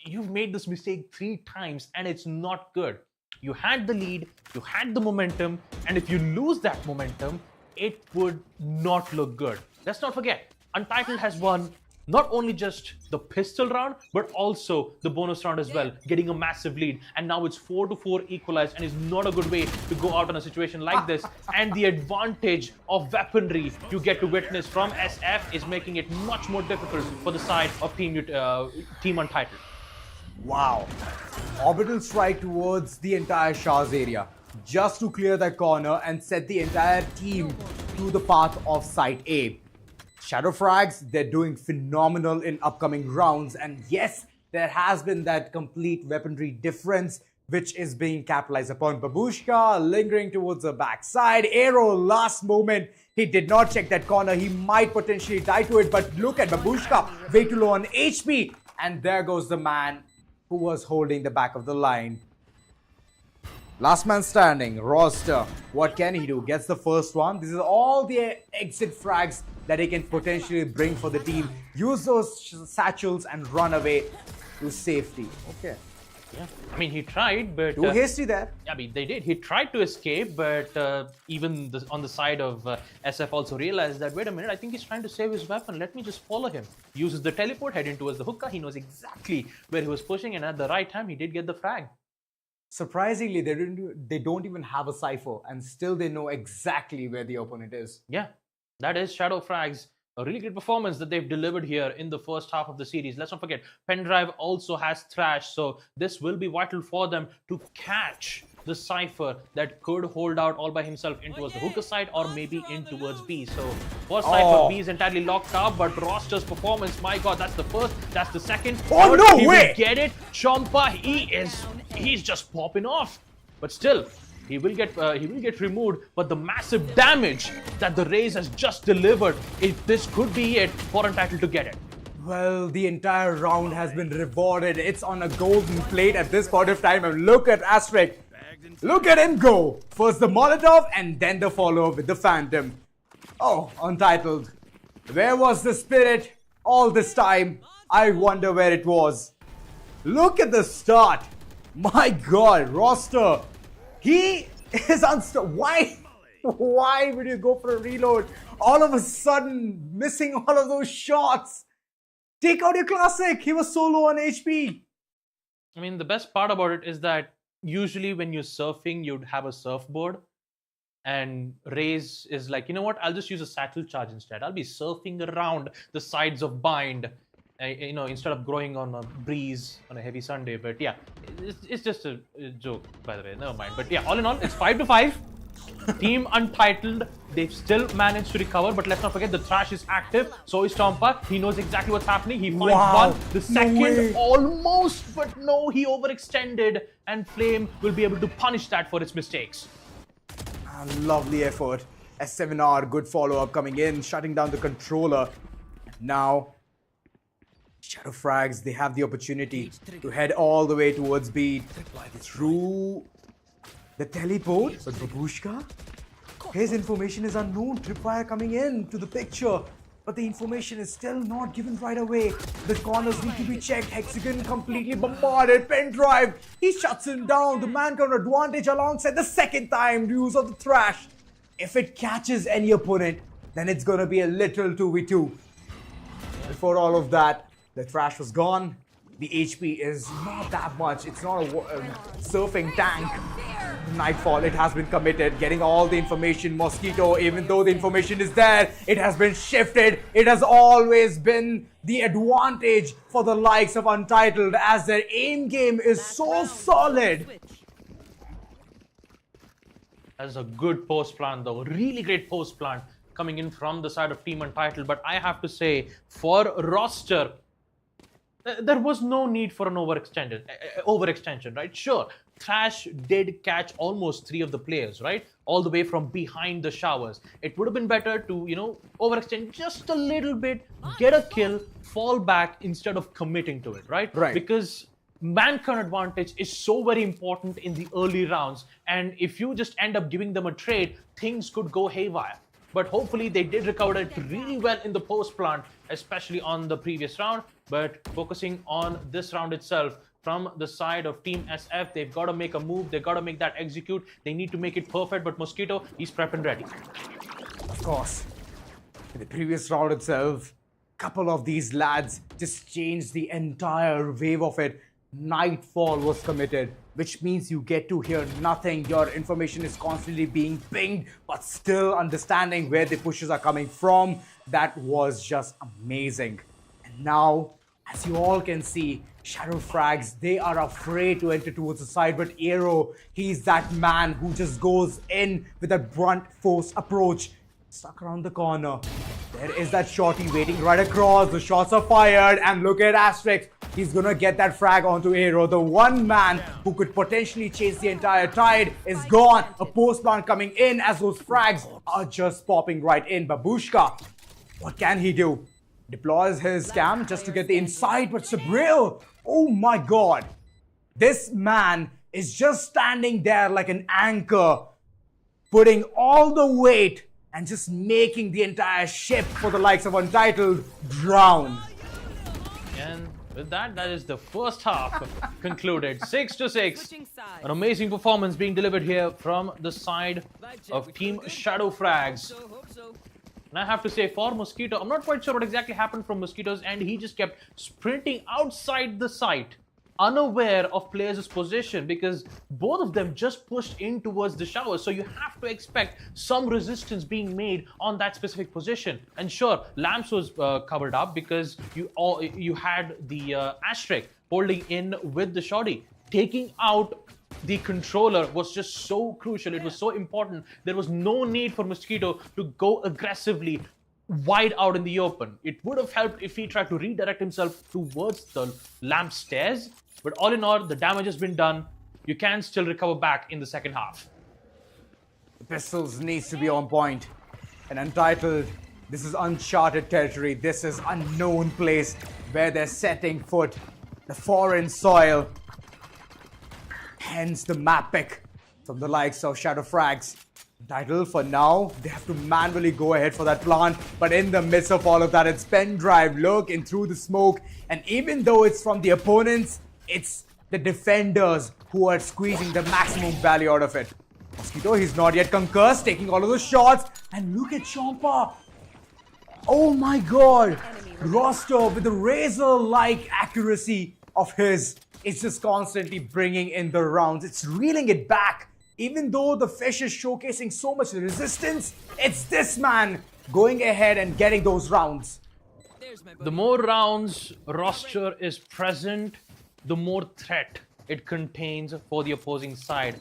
You've made this mistake 3 times and it's not good. You had the lead, you had the momentum, and if you lose that momentum, it would not look good. Let's not forget, Untitled has won not only just the pistol round, but also the bonus round as well, getting a massive lead. And now it's 4-4 equalized, and is not a good way to go out in a situation like this. And the advantage of weaponry you get to witness from SF is making it much more difficult for the side of Team Untitled. Wow. Orbital strike towards the entire Shah's area, just to clear that corner and set the entire team to the path of Site A. Shadow Frags, they're doing phenomenal in upcoming rounds, and yes, there has been that complete weaponry difference which is being capitalized upon. Babushka lingering towards the backside. Aero, last moment, he did not check that corner. He might potentially die to it, but look at Babushka, way too low on HP. And there goes the man who was holding the back of the line. Last man standing, roster. What can he do? Gets the first one. This is all the exit frags that he can potentially bring for the team. Use those satchels and run away to safety. Okay. Yeah, I mean, he tried, but... Too hasty there. I mean, they did. He tried to escape, but even on the side of SF also realized that, wait a minute, I think he's trying to save his weapon. Let me just follow him. Uses the teleport, heading towards the hookah. He knows exactly where he was pushing, and at the right time, he did get the frag. Surprisingly, they don't even have a cipher, and still they know exactly where the opponent is. Yeah, that is Shadow Frags. A really great performance that they've delivered here in the first half of the series. Let's not forget, Pendrive also has Thrash, so this will be vital for them to catch the Cypher that could hold out all by himself in towards the hookah side or maybe in towards B. So first Cypher, B is entirely locked up, but Roster's performance, my god, that's the first, that's the second. Oh, no way! He will get it. Chompa, he's just popping off. But still, he will get removed, but the massive damage that the Raze has just delivered, this could be it for Untitled to get it. Well, the entire round has been rewarded. It's on a golden plate at this point of time. And look at Asterisk. Look at him go. First the Molotov and then the follow-up with the Phantom. Oh, Untitled. Where was the spirit all this time? I wonder where it was. Look at the start. My god, Roster. He is unstoppable. Why would you go for a reload? All of a sudden, missing all of those shots. Take out your classic. He was so low on HP. I mean, the best part about it is that usually when you're surfing, you'd have a surfboard. And Raze is like, you know what? I'll just use a satchel charge instead. I'll be surfing around the sides of Bind, instead of growing on a breeze on a heavy Sunday. But yeah, it's just a joke, by the way. Never mind. But yeah, all in all, it's 5-5. Team Untitled, they've still managed to recover, but let's not forget the Thrash is active. So is Tompa. He knows exactly what's happening. He finds one. The second, almost, but no, he overextended, and Flame will be able to punish that for its mistakes. Lovely effort. S7R, good follow-up coming in, shutting down the controller. Now, Shadow Frags, they have the opportunity to head all the way towards B through the teleport. But Babushka, his information is unknown. Tripwire coming in to the picture. But the information is still not given right away. The corners need to be checked. Hexagon completely bombarded. Pen drive. He shuts him down. The man-count advantage alongside the second time use of the Thrash. If it catches any opponent, then it's going to be a literal 2v2. Before all of that, the Thrash was gone. The HP is not that much. It's not a surfing tank. Nightfall, it has been committed. Getting all the information. Mosquito, even though the information is there, it has been shifted. It has always been the advantage for the likes of Untitled, as their aim game is so solid. That's a good post plant, though. Really great post plant coming in from the side of Team Untitled. But I have to say, for roster, there was no need for an overextension, right? Sure, Thrash did catch almost 3 of the players, right? All the way from behind the showers. It would have been better to, overextend just a little bit, get a kill, fall back instead of committing to it, right? Right. Because man-count advantage is so very important in the early rounds. And if you just end up giving them a trade, things could go haywire. But hopefully they did recover it really well in the post plant, especially on the previous round. But focusing on this round itself, from the side of Team SF, they've got to make a move. They've got to make that execute. They need to make it perfect. But Mosquito, he's prep and ready. Of course. In the previous round itself, couple of these lads just changed the entire wave of it. Nightfall was committed, which means you get to hear nothing. Your information is constantly being pinged, but still understanding where the pushes are coming from. That was just amazing. And now, as you all can see, Shadow Frags, they are afraid to enter towards the side, but Aero, he's that man who just goes in with a blunt force approach. Stuck around the corner. There is that shorty waiting right across. The shots are fired, and look at Asterix. He's gonna get that frag onto Aero. The one man who could potentially chase the entire tide is gone. A post plant coming in as those frags are just popping right in. Babushka, what can he do? Deploys his cam just to get the inside, but Sabril, oh my god. This man is just standing there like an anchor, putting all the weight and just making the entire ship for the likes of Untitled drown. And with that, that is the first half concluded. 6-6. An amazing performance being delivered here from the side of Team Shadow Frags. And I have to say, for Mosquito, I'm not quite sure what exactly happened from Mosquito's end. He just kept sprinting outside the site, unaware of players' position, because both of them just pushed in towards the shower. So you have to expect some resistance being made on that specific position. And sure, Lamps was covered up because you had the Asterisk holding in with the Shoddy. Taking out the controller was just so crucial. It was so important. There was no need for Mosquito to go aggressively wide out in the open. It would have helped if he tried to redirect himself towards the lamp stairs. But all in all, the damage has been done. You can still recover back in the second half. The pistols needs to be on point. And Untitled, this is uncharted territory. This is unknown place where they're setting foot. The foreign soil. Hence the map pick from the likes of Shadow Frags. Untitled, for now, they have to manually go ahead for that plant. But in the midst of all of that, it's pen drive lurking through the smoke. And even though it's from the opponents, it's the defenders who are squeezing the maximum value out of it. Mosquito, he's not yet concussed, taking all of those shots. And look at Champa. Oh my god. Roster with the razor-like accuracy of his. is just constantly bringing in the rounds. It's reeling it back. Even though the fish is showcasing so much resistance, it's this man going ahead and getting those rounds. The more rounds roster is present, the more threat it contains for the opposing side.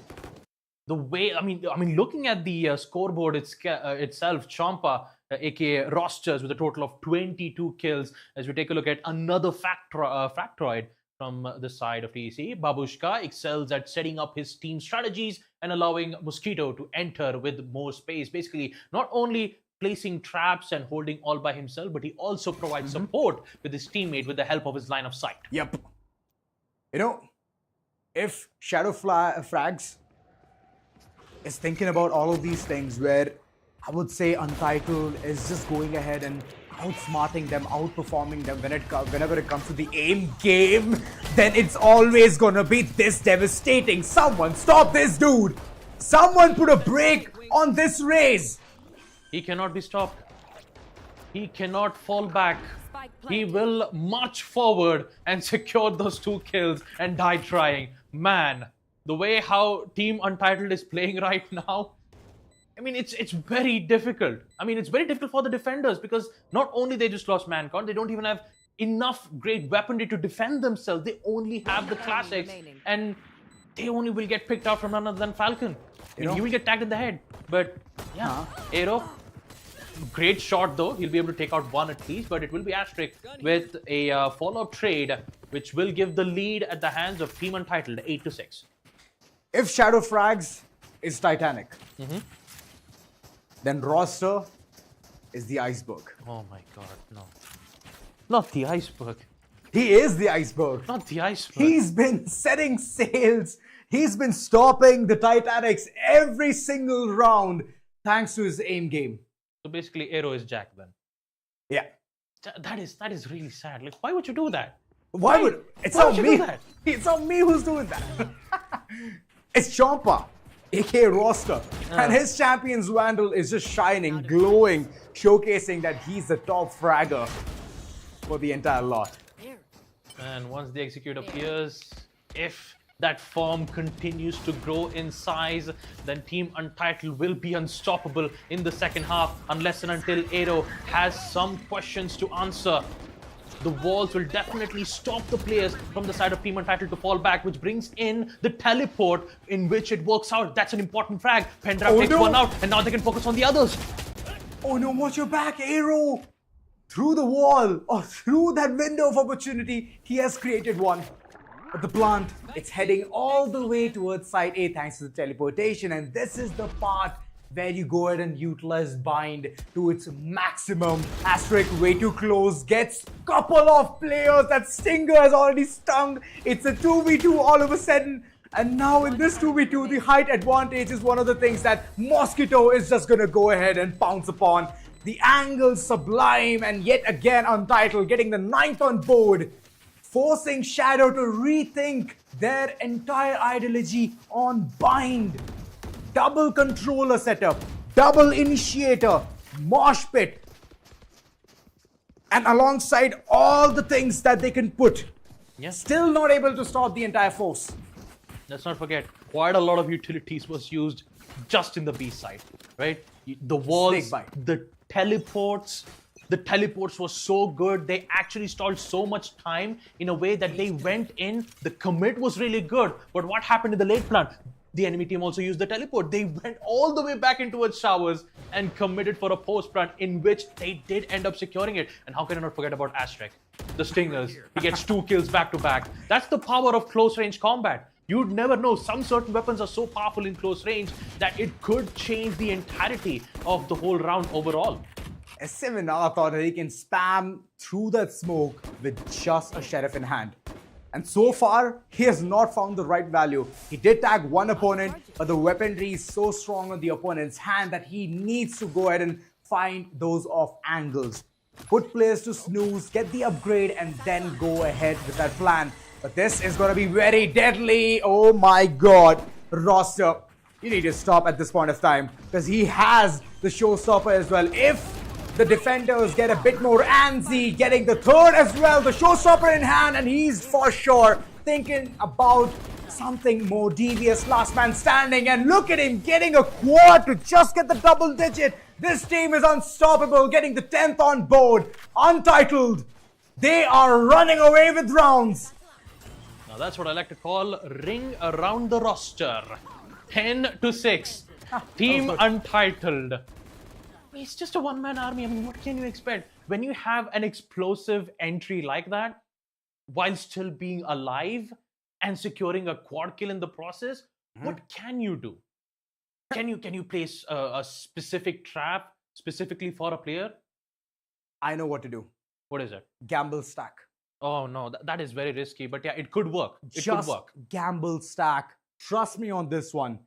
The way, I mean, looking at the scoreboard itself, Champa, aka Rosters, with a total of 22 kills. As we take a look at another factoid from the side of TEC, Babushka excels at setting up his team strategies and allowing Mosquito to enter with more space. Basically, not only placing traps and holding all by himself, but he also provides support with his teammate with the help of his line of sight. Yep. You know, if Shadow Frags is thinking about all of these things, where I would say Untitled is just going ahead and outsmarting them, outperforming them whenever it comes to the aim game, then it's always gonna be this devastating. Someone stop this dude! Someone put a brake on this race! He cannot be stopped. He cannot fall back. He will march forward and secure those 2 kills and die trying. Man, the way how Team Untitled is playing right now, I mean, it's very difficult. I mean, it's very difficult for the defenders because not only they just lost Mancon, they don't even have enough great weaponry to defend themselves. They only have the classics, and they only will get picked out from none other than Falcon. I mean, he will get tagged in the head. But yeah, Aero, great shot though. He'll be able to take out 1 at least, but it will be asterisk with a follow-up trade, which will give the lead at the hands of Team Untitled, 8-6. If Shadow Frags is Titanic, then Roster is the iceberg. Oh my god, no. Not the iceberg. He is the iceberg. Not the iceberg. He's been setting sails. He's been stopping the Titanics every single round thanks to his aim game. So basically, Aero is Jack then. Yeah. That is really sad. Like, why would you do that? Why would... It's why not would you me. do that? It's not me who's doing that. It's Champa, aka Roster. And his Champions Vandal is just shining, glowing, showcasing that he's the top fragger for the entire lot. And once the execute appears, if that form continues to grow in size, then Team Untitled will be unstoppable in the second half unless and until Aero has some questions to answer. The walls will definitely stop the players from the side of Team Untitled to fall back, which brings in the teleport in which it works out. That's an important frag. Pendrag takes one out, and now they can focus on the others. Oh no, watch your back, Aero! Through the wall, or through that window of opportunity, he has created one. But the plant, it's heading all the way towards side A thanks to the teleportation, and this is the part where you go ahead and utilize bind to its maximum. Asterisk way too close, gets couple of players. That Stinger has already stung. It's a 2v2 all of a sudden. And now in this 2v2, the height advantage is one of the things that Mosquito is just gonna go ahead and pounce upon. The angle sublime, and yet again Untitled getting the 9th on board, forcing Shadow to rethink their entire ideology on bind. Double controller setup, double initiator, mosh pit, and alongside all the things that they can put, still not able to stop the entire force. Let's not forget, quite a lot of utilities was used just in the B side, right? The walls, the teleports were so good. They actually stalled so much time in a way that they went in. The commit was really good. But what happened in the late plant? The enemy team also used the teleport. They went all the way back into its showers and committed for a post plant in which they did end up securing it. And how can I not forget about Aztec? The Stingers. He gets 2 kills back to back. That's the power of close range combat. You'd never know. Some certain weapons are so powerful in close range that it could change the entirety of the whole round overall. Seminar thought that he can spam through that smoke with just a sheriff in hand. And so far, he has not found the right value. He did tag one opponent, but the weaponry is so strong on the opponent's hand that he needs to go ahead and find those off angles. Put players to snooze, get the upgrade, and then go ahead with that plan. But this is going to be very deadly. Oh my god. Roster, you need to stop at this point of time because he has the showstopper as well. If the defenders get a bit more antsy, getting the 3rd as well, the showstopper in hand, and he's for sure thinking about something more devious. Last man standing, and look at him getting a quad to just get the double digit. This team is unstoppable, getting the 10th on board. Untitled. They are running away with rounds. Now that's what I like to call ring around the roster. 10-6. Team Untitled. It's just a one-man army. I mean, what can you expect? When you have an explosive entry like that, while still being alive and securing a quad kill in the process, what can you do? Can you place a specific trap specifically for a player? I know what to do. What is it? Gamble stack. Oh no, that is very risky, but yeah, it could work. It could work. Gamble stack. Trust me on this one.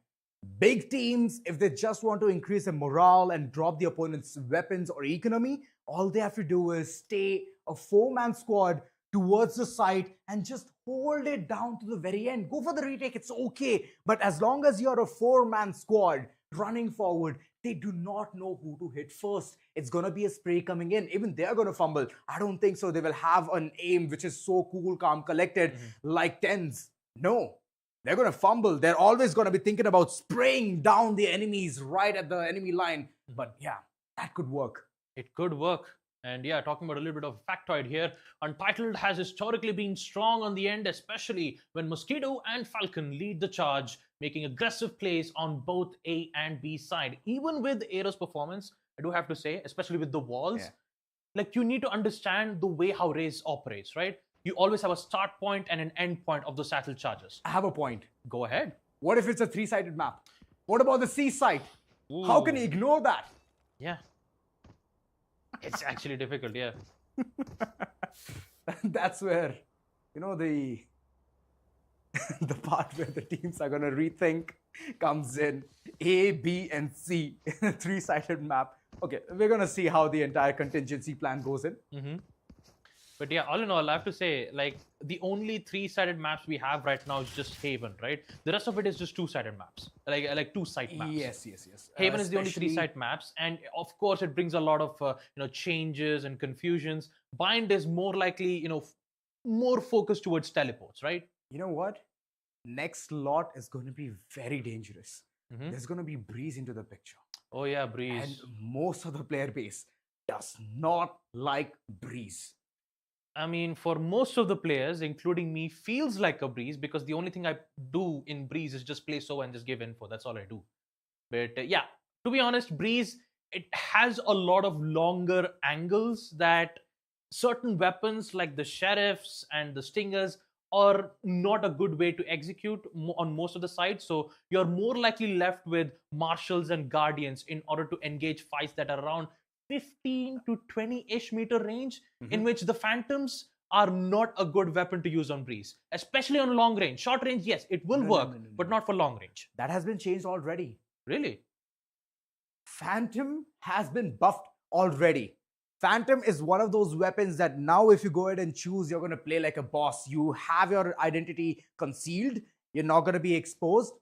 Big teams, if they just want to increase their morale and drop the opponent's weapons or economy, all they have to do is stay a 4-man squad towards the site and just hold it down to the very end. Go for the retake, it's okay. But as long as you're a 4-man squad running forward, they do not know who to hit first. It's going to be a spray coming in. Even they're going to fumble. I don't think so. They will have an aim which is so cool, calm, collected like TENs. No. They're going to fumble. They're always going to be thinking about spraying down the enemies right at the enemy line. But yeah, that could work. It could work. And yeah, talking about a little bit of factoid here, Untitled has historically been strong on the end, especially when Mosquito and Falcon lead the charge, making aggressive plays on both A and B side. Even with Aero's performance, I do have to say, especially with the walls, like you need to understand the way how Raze operates, right? You always have a start point and an end point of the satchel charges. I have a point. Go ahead. What if it's a 3-sided map? What about the C site? Ooh. How can you ignore that? Yeah. It's actually difficult, yeah. That's where, you know, the part where the teams are going to rethink comes in. A, B, and C in a 3-sided map. Okay, we're going to see how the entire contingency plan goes in. But yeah, all in all, I have to say, like, the only 3-sided maps we have right now is just Haven, right? The rest of it is just 2-sided maps, like 2-site maps. Yes. Haven is the only 3-site maps, and of course, it brings a lot of changes and confusions. Bind is more likely, more focused towards teleports, right? You know what? Next lot is going to be very dangerous. There's going to be Breeze into the picture. Oh yeah, Breeze. And most of the player base does not like Breeze. I mean, for most of the players, including me, feels like a Breeze because the only thing I do in Breeze is just play so and just give info. That's all I do. But yeah, to be honest, Breeze, it has a lot of longer angles that certain weapons like the Sheriffs and the Stingers are not a good way to execute on most of the sides. So you're more likely left with Marshals and Guardians in order to engage fights that are around 15 to 20-ish meter range, in which the Phantoms are not a good weapon to use on Breeze, especially on long range. Short range, yes, it will work, but not for long range. That has been changed already. Really? Phantom has been buffed already. Phantom is one of those weapons that now if you go ahead and choose, you're going to play like a boss. You have your identity concealed. You're not going to be exposed.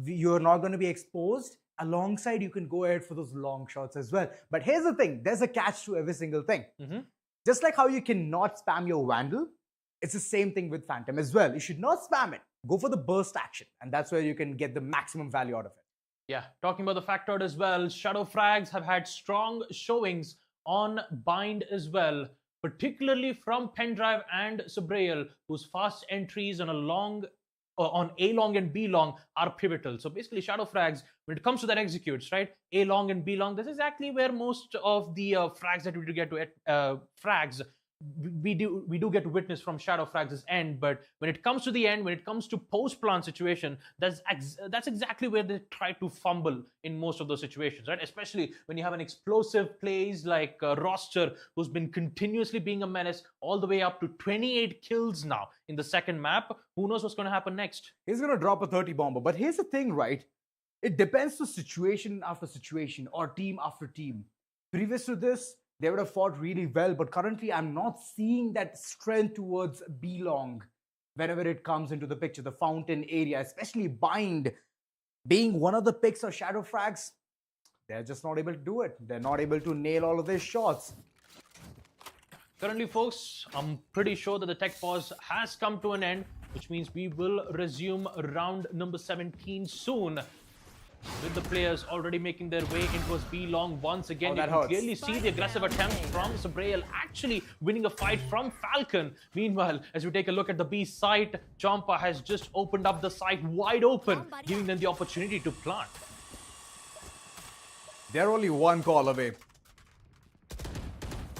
You're not going to be exposed. Alongside, you can go ahead for those long shots as well. But here's the thing. There's a catch to every single thing. Just like how you cannot spam your Vandal, it's the same thing with Phantom as well. You should not spam it. Go for the burst action. And that's where you can get the maximum value out of it. Yeah, talking about the factoid as well, Shadow Frags have had strong showings on Bind as well, particularly from Pendrive and Subrail, whose fast entries on on A long and B long are pivotal. So basically, Shadow Frags, when it comes to that executes, right? A long and B long, this is exactly where most of the frags that we do get to frags, we do get to witness from Shadow Frags' end. But when it comes to the end, when it comes to post-plant situation, that's exactly where they try to fumble in most of those situations, right? Especially when you have an explosive plays like Roster, who's been continuously being a menace all the way up to 28 kills now in the second map. Who knows what's going to happen next? He's going to drop a 30 bomber. But here's the thing, right? It depends on situation after situation or team after team. Previous to this, they would have fought really well, but currently I'm not seeing that strength towards B-Long whenever it comes into the picture. The fountain area, especially Bind, being one of the picks of Shadow Frags, they're just not able to do it. They're not able to nail all of their shots. Currently, folks, I'm pretty sure that the tech pause has come to an end. which means we will resume round number 17 soon. With the players already making their way into B long once again. You can clearly see the aggressive attempt from Sabrail actually winning a fight from Falcon. Meanwhile, as we take a look at the B site, Champa has just opened up the site wide open, giving them the opportunity to plant. They're only one call away.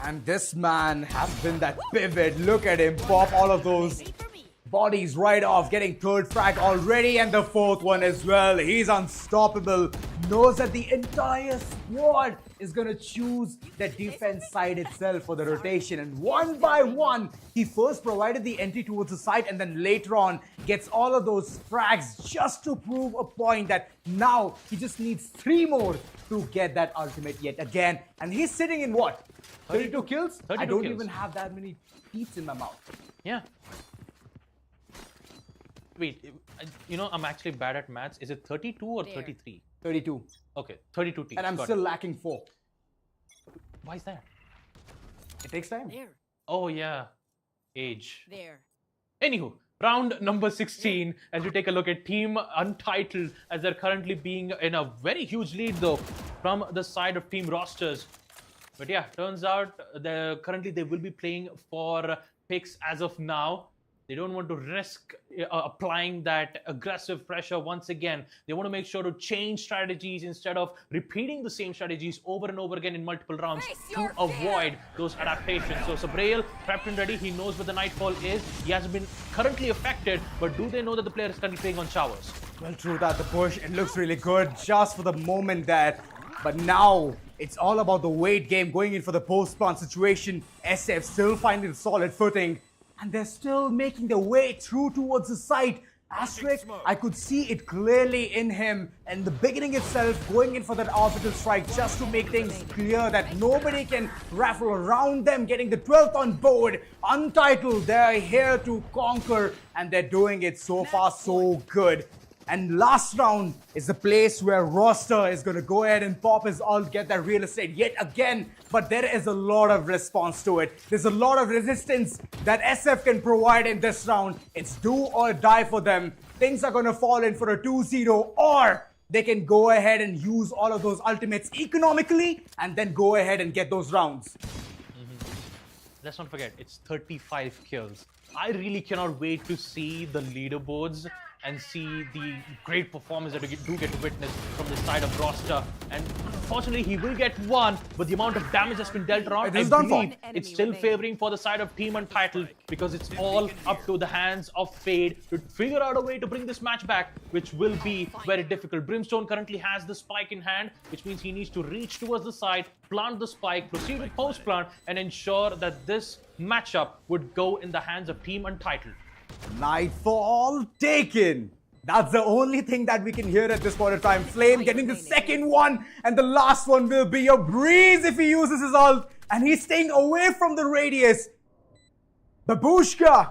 And this man has been that pivot. Look at him pop all of those bodies right off, getting third frag already, and the fourth one as well. He's unstoppable. Knows that the entire squad is gonna choose the defense side itself for the rotation, and one by one, he first provided the entry towards the site, and then later on gets all of those frags just to prove a point that now he just needs 3 more to get that ultimate yet again. And he's sitting in what? 32 kills? 32 I don't kills. even have that many teeth in my mouth. Yeah. Wait, you know, I'm actually bad at maths. Is it 32 or 33? 32. Okay, 32 teams. And I'm still lacking 4. Why is that? It takes time. There. Oh, yeah. Age. There. Anywho, round number 16, as we take a look at Team Untitled, as they're currently being in a very huge lead, though, from the side of Team Rosters. But yeah, turns out currently they will be playing for picks as of now. They don't want to risk applying that aggressive pressure once again. They want to make sure to change strategies instead of repeating the same strategies over and over again in multiple rounds to avoid those adaptations. So Sabrail prepped and ready. He knows where the Nightfall is. He hasn't been currently affected, but do they know that the player is currently playing on showers? Well, true that the push, it looks really good just for the moment there. But now, it's all about the weight game going in for the post-plant situation. SF still finding a solid footing. And they're still making their way through towards the site. Asterisk, I could see it clearly in him. And the beginning itself, going in for that orbital strike just to make things clear that nobody can raffle around them, getting the 12th on board. Untitled, they're here to conquer, and they're doing it so far so good. And last round is the place where Roster is going to go ahead and pop his ult, get that real estate yet again. But there is a lot of response to it. There's a lot of resistance that SF can provide in this round. It's do or die for them. Things are going to fall in for a 2-0, or they can go ahead and use all of those ultimates economically and then go ahead and get those rounds. Let's not forget, it's 35 kills. I really cannot wait to see the leaderboards and see the great performance that we do get to witness from the side of Roster. And unfortunately, he will get one, but the amount of damage that's been dealt around, I believe it's still favoring for the side of Team Untitled, because it's all up to the hands of Fade to figure out a way to bring this match back, which will be very difficult. Brimstone currently has the spike in hand, which means he needs to reach towards the side, plant the spike, proceed with post-plant, and ensure that this matchup would go in the hands of Team Untitled. Nightfall taken. That's the only thing that we can hear at this point of time. Flame getting the second one, and the last one will be a breeze if he uses his ult. And he's staying away from the radius. Babushka,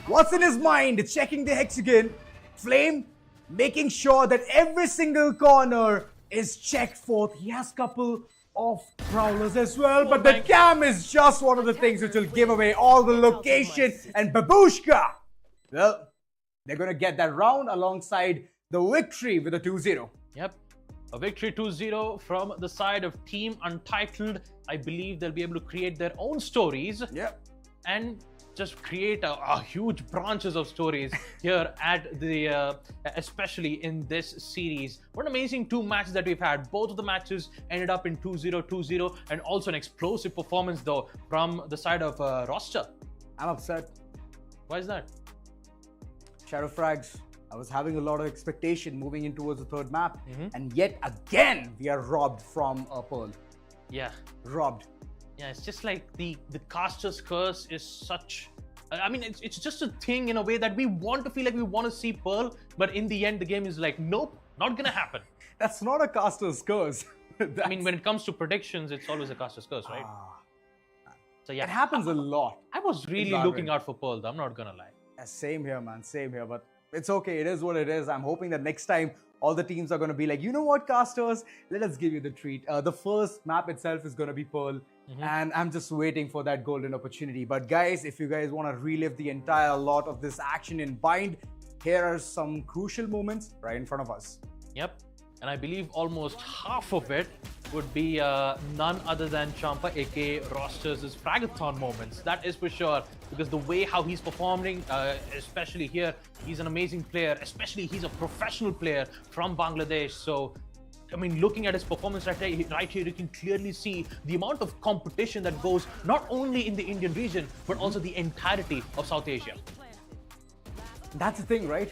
what's in his mind? Checking the hexagon. Flame making sure that every single corner is checked forth. He has a couple of prowlers as well, but the cam is just one of the things which will give away all the location. And Babushka, well, they're going to get that round alongside the victory with a 2-0. Yep. A victory 2-0 from the side of Team Untitled. I believe they'll be able to create their own stories. Yep. And just create a huge branches of stories here at the, especially in this series. What an amazing 2 matches that we've had. Both of the matches ended up in 2-0, 2-0, and also an explosive performance though from the side of Roster. I'm upset. Why is that? Shadow Frags, I was having a lot of expectation moving in towards the third map, and yet again we are robbed from a Pearl. Yeah. Robbed. Yeah, it's just like the caster's curse is such... I mean, it's just a thing in a way that we want to feel like we want to see Pearl, but in the end, the game is like, nope, not gonna happen. That's not a caster's curse. I mean, when it comes to predictions, it's always a caster's curse, right? So yeah, it happens a lot. I was really looking out for Pearl, though, I'm not gonna lie. Same here, man. Same here. But it's okay. It is what it is. I'm hoping that next time all the teams are going to be like, you know what, casters, let us give you the treat. The first map itself is going to be Pearl, and I'm just waiting for that golden opportunity. But guys, if you guys want to relive the entire lot of this action in Bind, here are some crucial moments right in front of us. Yep. And I believe almost half of it would be none other than Champa, aka Roster's Fragathon moments. That is for sure, because the way how he's performing, especially here, he's an amazing player. Especially he's a professional player from Bangladesh. So, I mean, looking at his performance right here, you can clearly see the amount of competition that goes not only in the Indian region, but also the entirety of South Asia. That's the thing, right?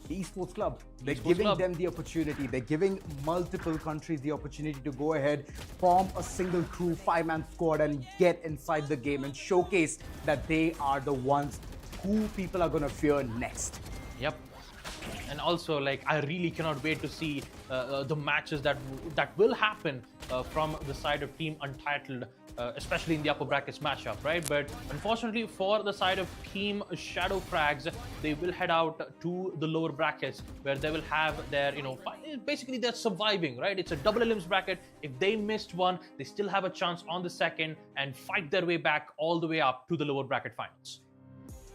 The Esports Club, they're giving them the opportunity. They're giving multiple countries the opportunity to go ahead, form a single crew, 5-man squad, and get inside the game and showcase that they are the ones who people are going to fear next. Yep. And also, like, I really cannot wait to see the matches that will happen from the side of Team Untitled, especially in the upper brackets matchup, right? But unfortunately for the side of Team Shadow Frags, they will head out to the lower brackets where they will have their, basically they're surviving, right? It's a double elims bracket. If they missed one, they still have a chance on the second and fight their way back all the way up to the lower bracket finals.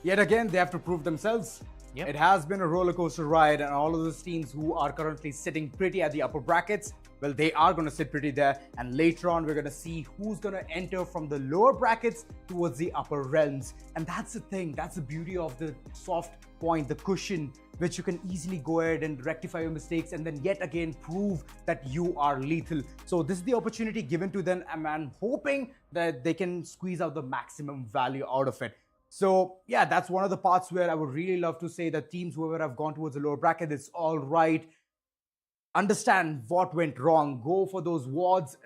Yet again, they have to prove themselves. Yep. It has been a roller coaster ride, and all of those teams who are currently sitting pretty at the upper brackets, well, they are going to sit pretty there. And later on, we're going to see who's going to enter from the lower brackets towards the upper realms. And that's the thing. That's the beauty of the soft point, the cushion, which you can easily go ahead and rectify your mistakes and then yet again prove that you are lethal. So this is the opportunity given to them, and I'm hoping that they can squeeze out the maximum value out of it. So yeah, that's one of the parts where I would really love to say that teams, whoever have gone towards the lower bracket, it's all right. Understand what went wrong, go for those wards,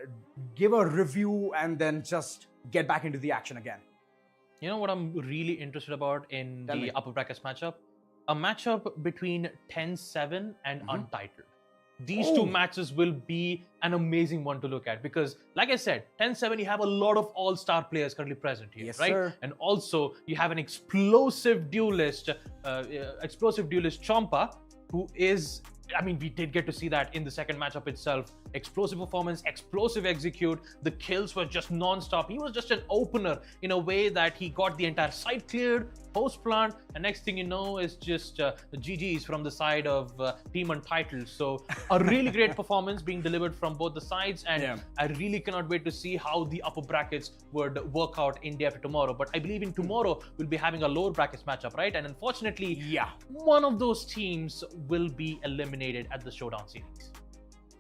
give a review, and then just get back into the action again. You know what I'm really interested about in the upper brackets matchup? A matchup between 10-7 and Untitled. These two matches will be an amazing one to look at because, like I said, 10-7, you have a lot of all-star players currently present here, right? Sir. And also, you have an explosive duelist Champa, who is, I mean, we did get to see that in the second matchup itself. Explosive performance, explosive execute. The kills were just non-stop. He was just an opener in a way that he got the entire site cleared, post-plant, and next thing you know is just the GGs from the side of Team Untitled. So a really great performance being delivered from both the sides, and I really cannot wait to see how the upper brackets would work out in day after tomorrow. But I believe in tomorrow we'll be having a lower brackets matchup, right? And unfortunately, one of those teams will be eliminated at the Showdown series.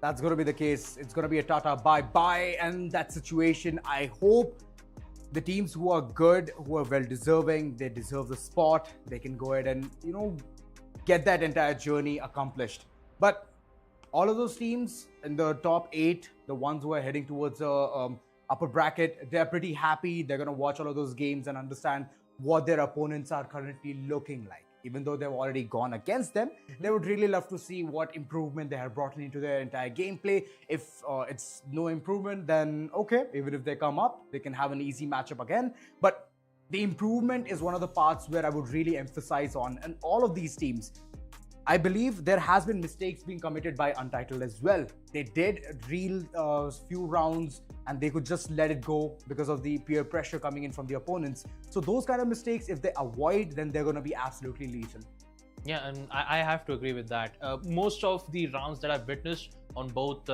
That's going to be the case. It's going to be a Tata bye-bye, and that situation, I hope the teams who are good, who are well-deserving, they deserve the spot. They can go ahead and, get that entire journey accomplished. But all of those teams in the top 8, the ones who are heading towards the upper bracket, they're pretty happy. They're going to watch all of those games and understand what their opponents are currently looking like. Even though they've already gone against them, they would really love to see what improvement they have brought into their entire gameplay. If it's no improvement, then okay, even if they come up, they can have an easy matchup again. But the improvement is one of the parts where I would really emphasize on. And all of these teams, I believe there has been mistakes being committed by Untitled as well. They did reel few rounds and they could just let it go because of the peer pressure coming in from the opponents. So those kind of mistakes, if they avoid, then they're going to be absolutely lethal. Yeah, and I have to agree with that. Most of the rounds that I've witnessed on both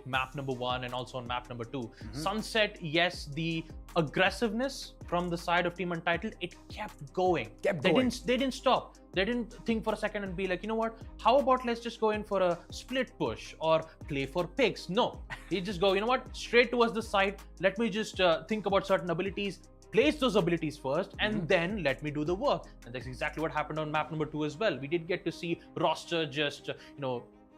map number 1 and also on map number 2, Sunset, yes, the aggressiveness from the side of Team Untitled, it kept going. They didn't stop. They didn't think for a second and be like, you know what, how about let's just go in for a split push or play for picks. No, they just go, you know what, straight towards the side. Let me just think about certain abilities, place those abilities first, and then let me do the work. And that's exactly what happened on map number 2 as well. We did get to see Roster just,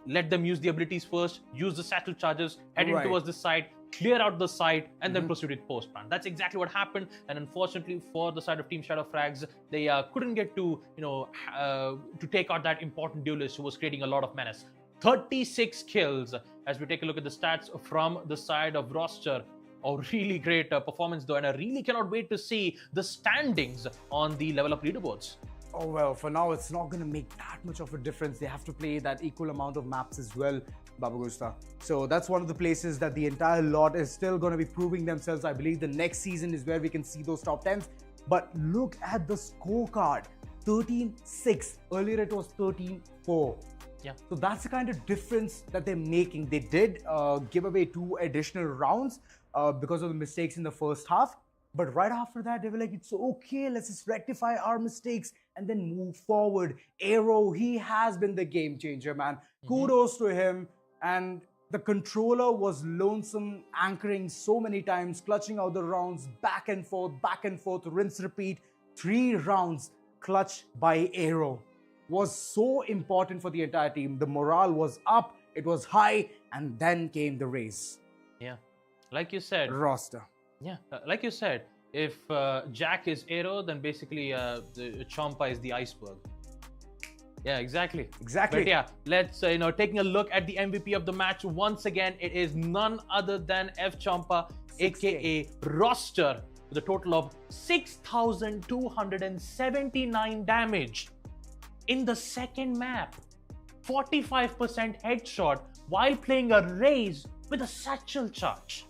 let them use the abilities first, use the satchel charges, head in towards the side, clear out the side, and then proceed with post-plant. That's exactly what happened. And unfortunately for the side of Team Shadow Frags, they couldn't get to, to take out that important duelist who was creating a lot of menace. 36 kills as we take a look at the stats from the side of Roster. A really great performance though, and I really cannot wait to see the standings on the level up leaderboards. Oh, well, for now, it's not going to make that much of a difference. They have to play that equal amount of maps as well, Babagusta. So that's one of the places that the entire lot is still going to be proving themselves. I believe the next season is where we can see those top 10s. But look at the scorecard. 13-6. Earlier it was 13-4. Yeah. So that's the kind of difference that they're making. They did give away 2 additional rounds because of the mistakes in the first half. But right after that, they were like, it's okay, let's just rectify our mistakes and then move forward. Aero, he has been the game changer, man. Kudos to him. And the controller was lonesome, anchoring so many times, clutching out the rounds, back and forth, rinse, repeat. 3 rounds clutched by Aero was so important for the entire team. The morale was up, it was high, and then came the race. Yeah, like you said. Roster. Yeah, like you said, if Jack is Aero, then basically the Champa is the iceberg. Yeah, exactly. Exactly. But yeah, let's taking a look at the MVP of the match once again. It is none other than F Champa, aka Roster, with a total of 6,279 damage in the second map. 45% headshot while playing a Raze with a satchel charge.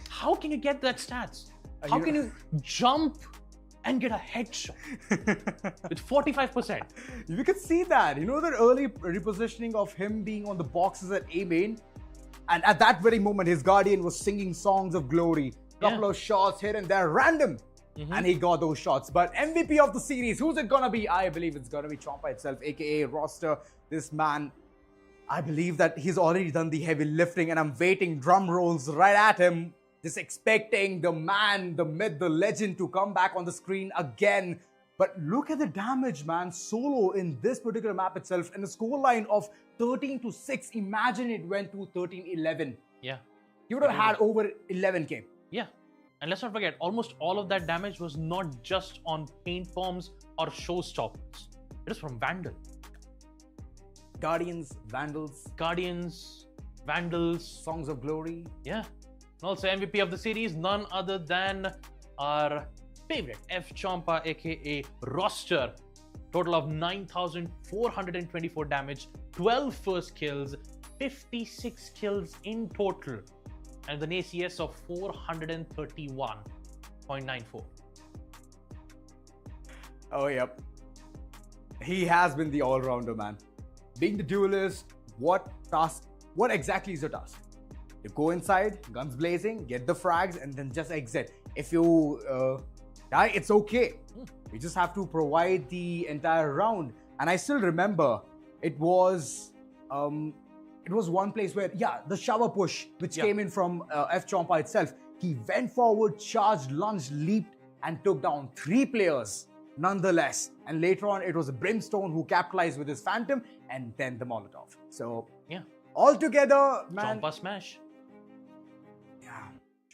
How can you get that stats? How can you jump and get a headshot with 45%? You can see that. You know, the early repositioning of him being on the boxes at A main, and at that very moment, his Guardian was singing songs of glory. Couple of shots here and there, random. And he got those shots. But MVP of the series, who's it gonna be? I believe it's gonna be Champa itself, aka Roster. This man, I believe that he's already done the heavy lifting, and I'm waiting drum rolls right at him. Just expecting the man, the myth, the legend to come back on the screen again. But look at the damage, man. Solo in this particular map itself, and a scoreline of 13-6. Imagine it went to 13-11. Yeah. You would have had over 11k. Yeah. And let's not forget, almost all of that damage was not just on paint bombs or showstoppers. It is from Vandal. Guardians, Vandals. Guardians, Vandals. Songs of Glory. Yeah. And also MVP of the series, none other than our favorite F Champa, aka Roster. Total of 9,424 damage, 12 first kills, 56 kills in total, and an ACS of 431.94. Oh, yep. He has been the all-rounder, man. Being the duelist, what exactly is your task? You go inside, guns blazing, get the frags, and then just exit. If you die, it's okay. You just have to provide the entire round. And I still remember it was one place where, the shower push, which came in from F Champa itself. He went forward, charged, lunged, leaped, and took down 3 players nonetheless. And later on, it was a Brimstone who capitalized with his Phantom and then the Molotov. So, yeah, all together, man. Champa smash. Yeah,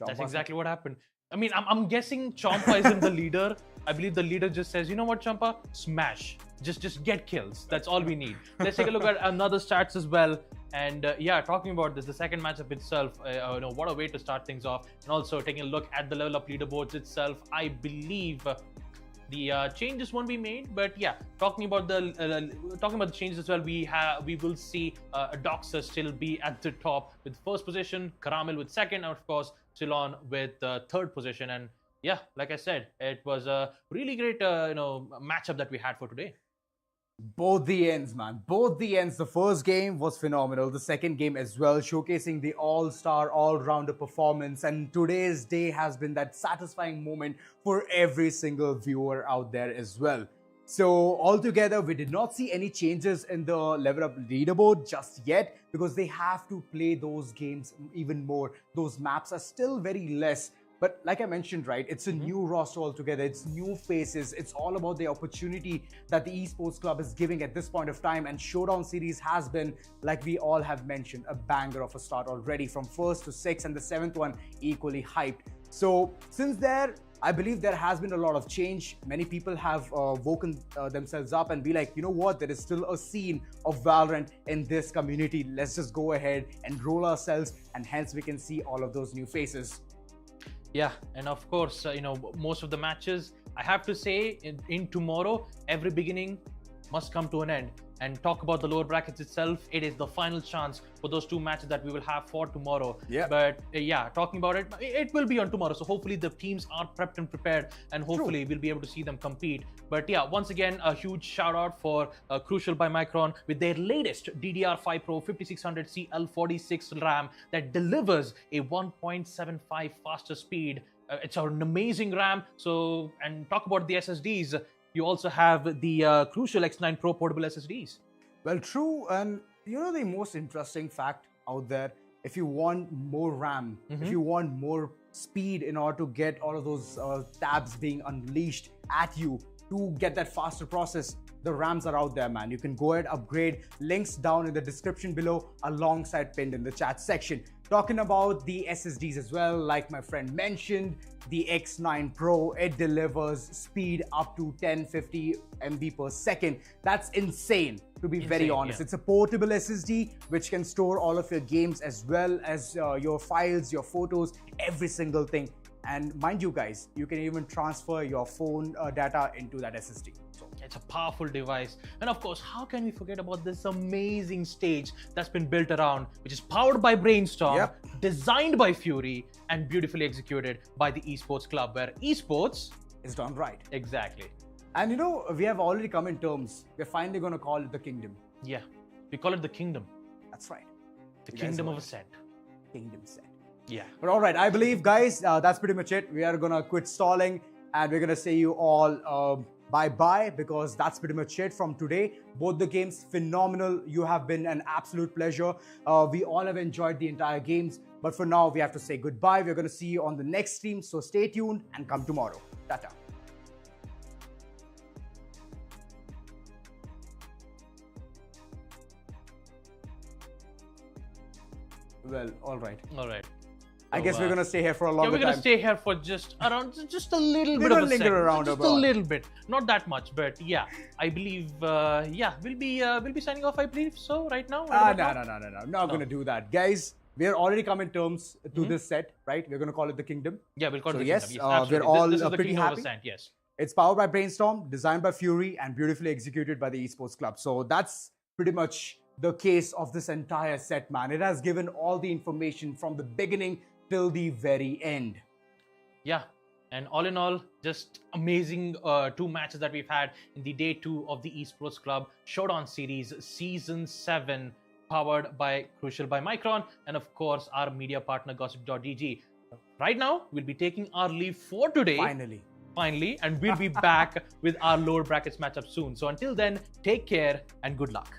that's exactly what happened. I mean, I'm guessing Champa isn't the leader. I believe the leader just says, you know what, Champa? Smash. Just get kills. That's all we need. Let's take a look at another stats as well. And talking about this, the second matchup itself, what a way to start things off. And also taking a look at the level up leaderboards itself, I believe the changes won't be made. But yeah, talking about the changes as well, we will see Doxer still be at the top with first position, Karamil with second, and of course Ceylon with third position. And yeah, like I said, it was a really great matchup that we had for today. Both the ends, man. Both the ends. The first game was phenomenal. The second game as well, showcasing the all-star, all-rounder performance. And today's day has been that satisfying moment for every single viewer out there as well. So altogether, we did not see any changes in the level up leaderboard just yet, because they have to play those games even more. Those maps are still very less. But like I mentioned, right, it's a new roster altogether. It's new faces. It's all about the opportunity that the Esports Club is giving at this point of time. And Showdown series has been, like we all have mentioned, a banger of a start already, from 1st to 6th, and the 7th one equally hyped. So since there, I believe there has been a lot of change. Many people have woken themselves up and be like, you know what, there is still a scene of Valorant in this community. Let's just go ahead and roll ourselves, and hence we can see all of those new faces. Yeah, and of course, most of the matches I have to say, in tomorrow, every beginning must come to an end. And talk about the lower brackets itself, it is the final chance for those two matches that we will have for tomorrow. Yeah. But yeah, talking about it, it will be on tomorrow. So hopefully the teams are prepped and prepared, and hopefully we'll be able to see them compete. But yeah, once again, a huge shout out for Crucial by Micron with their latest DDR5 Pro 5600 CL46 RAM that delivers a 1.75 faster speed. It's an amazing RAM. So, and talk about the SSDs. You also have the Crucial X9 Pro portable SSDs. Well, true. And you know the most interesting fact out there, if you want more RAM, if you want more speed in order to get all of those tabs being unleashed at you to get that faster process, the RAMs are out there, man. You can go ahead, upgrade. Links down in the description below, alongside pinned in the chat section. Talking about the SSDs as well, like my friend mentioned, the X9 Pro, it delivers speed up to 1050 MB per second. That's insane, to be very honest. Yeah. It's a portable SSD which can store all of your games as well as your files, your photos, every single thing. And mind you guys, you can even transfer your phone data into that SSD. So it's a powerful device. And of course, how can we forget about this amazing stage that's been built around, which is powered by Brainstorm, designed by Fury, and beautifully executed by the Esports Club, where esports is done right. Exactly. And you know, we have already come in terms. We're finally going to call it the Kingdom. Yeah, we call it the Kingdom. That's right. The Kingdom of Ascent. Kingdom set. Yeah. But all right, I believe, guys, that's pretty much it. We are going to quit stalling and we're going to say you all bye-bye, because that's pretty much it from today. Both the games, phenomenal. You have been an absolute pleasure. We all have enjoyed the entire games. But for now, we have to say goodbye. We're going to see you on the next stream. So stay tuned and come tomorrow. Tata. Well, all right. All right. I guess we're gonna stay here for a longer time. Yeah, we're gonna stay here for just a little bit of a linger around just a little bit, not that much, but yeah, I believe, yeah, we'll be signing off. I believe so right now. No, not gonna do that, guys. We are already come in terms to this set, right? We're gonna call it the Kingdom. Yeah, we'll call it the Kingdom. Kingdom. Yes, we're all this is the pretty Kingdom of happy. Ascent, yes. It's powered by Brainstorm, designed by Fury, and beautifully executed by the Esports Club. So that's pretty much the case of this entire set, man. It has given all the information from the beginning till the very end. Yeah, and all in all, just amazing two matches that we've had in the day 2 of the Esports Club Showdown Series Season 7, powered by Crucial by Micron, and of course our media partner Gossip.dg. Right now, we'll be taking our leave for today. Finally, and we'll be back with our lower brackets matchup soon. So until then, take care and good luck.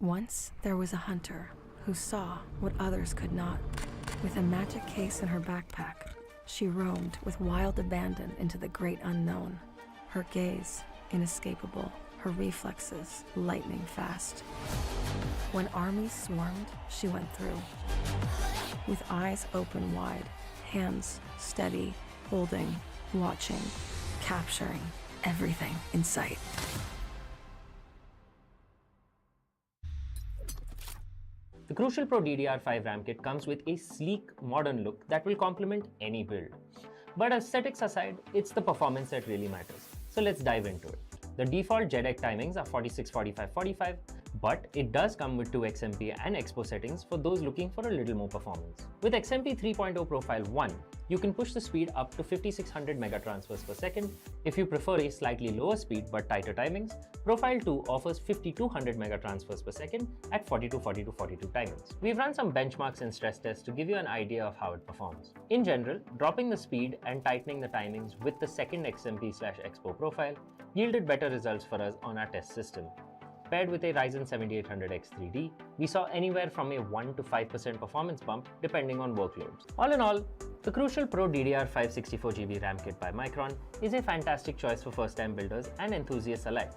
Once there was a hunter who saw what others could not. With a magic case in her backpack, she roamed with wild abandon into the great unknown. Her gaze inescapable, her reflexes lightning fast. When armies swarmed, she went through. With eyes open wide, hands steady, holding, watching, capturing everything in sight. The Crucial Pro DDR5 RAM kit comes with a sleek, modern look that will complement any build. But aesthetics aside, it's the performance that really matters. So let's dive into it. The default JEDEC timings are 46, 45, 45, but it does come with 2 XMP and Expo settings for those looking for a little more performance. With XMP 3.0 Profile 1, you can push the speed up to 5600 megatransfers per second. If you prefer a slightly lower speed but tighter timings, Profile 2 offers 5200 megatransfers per second at 42, 42, 42 timings. We've run some benchmarks and stress tests to give you an idea of how it performs. In general, dropping the speed and tightening the timings with the second XMP/Expo profile yielded better results for us on our test system. Paired with a Ryzen 7800X3D, we saw anywhere from a 1 to 5% performance bump depending on workloads. All in all, the Crucial Pro DDR5 64GB RAM kit by Micron is a fantastic choice for first-time builders and enthusiasts alike.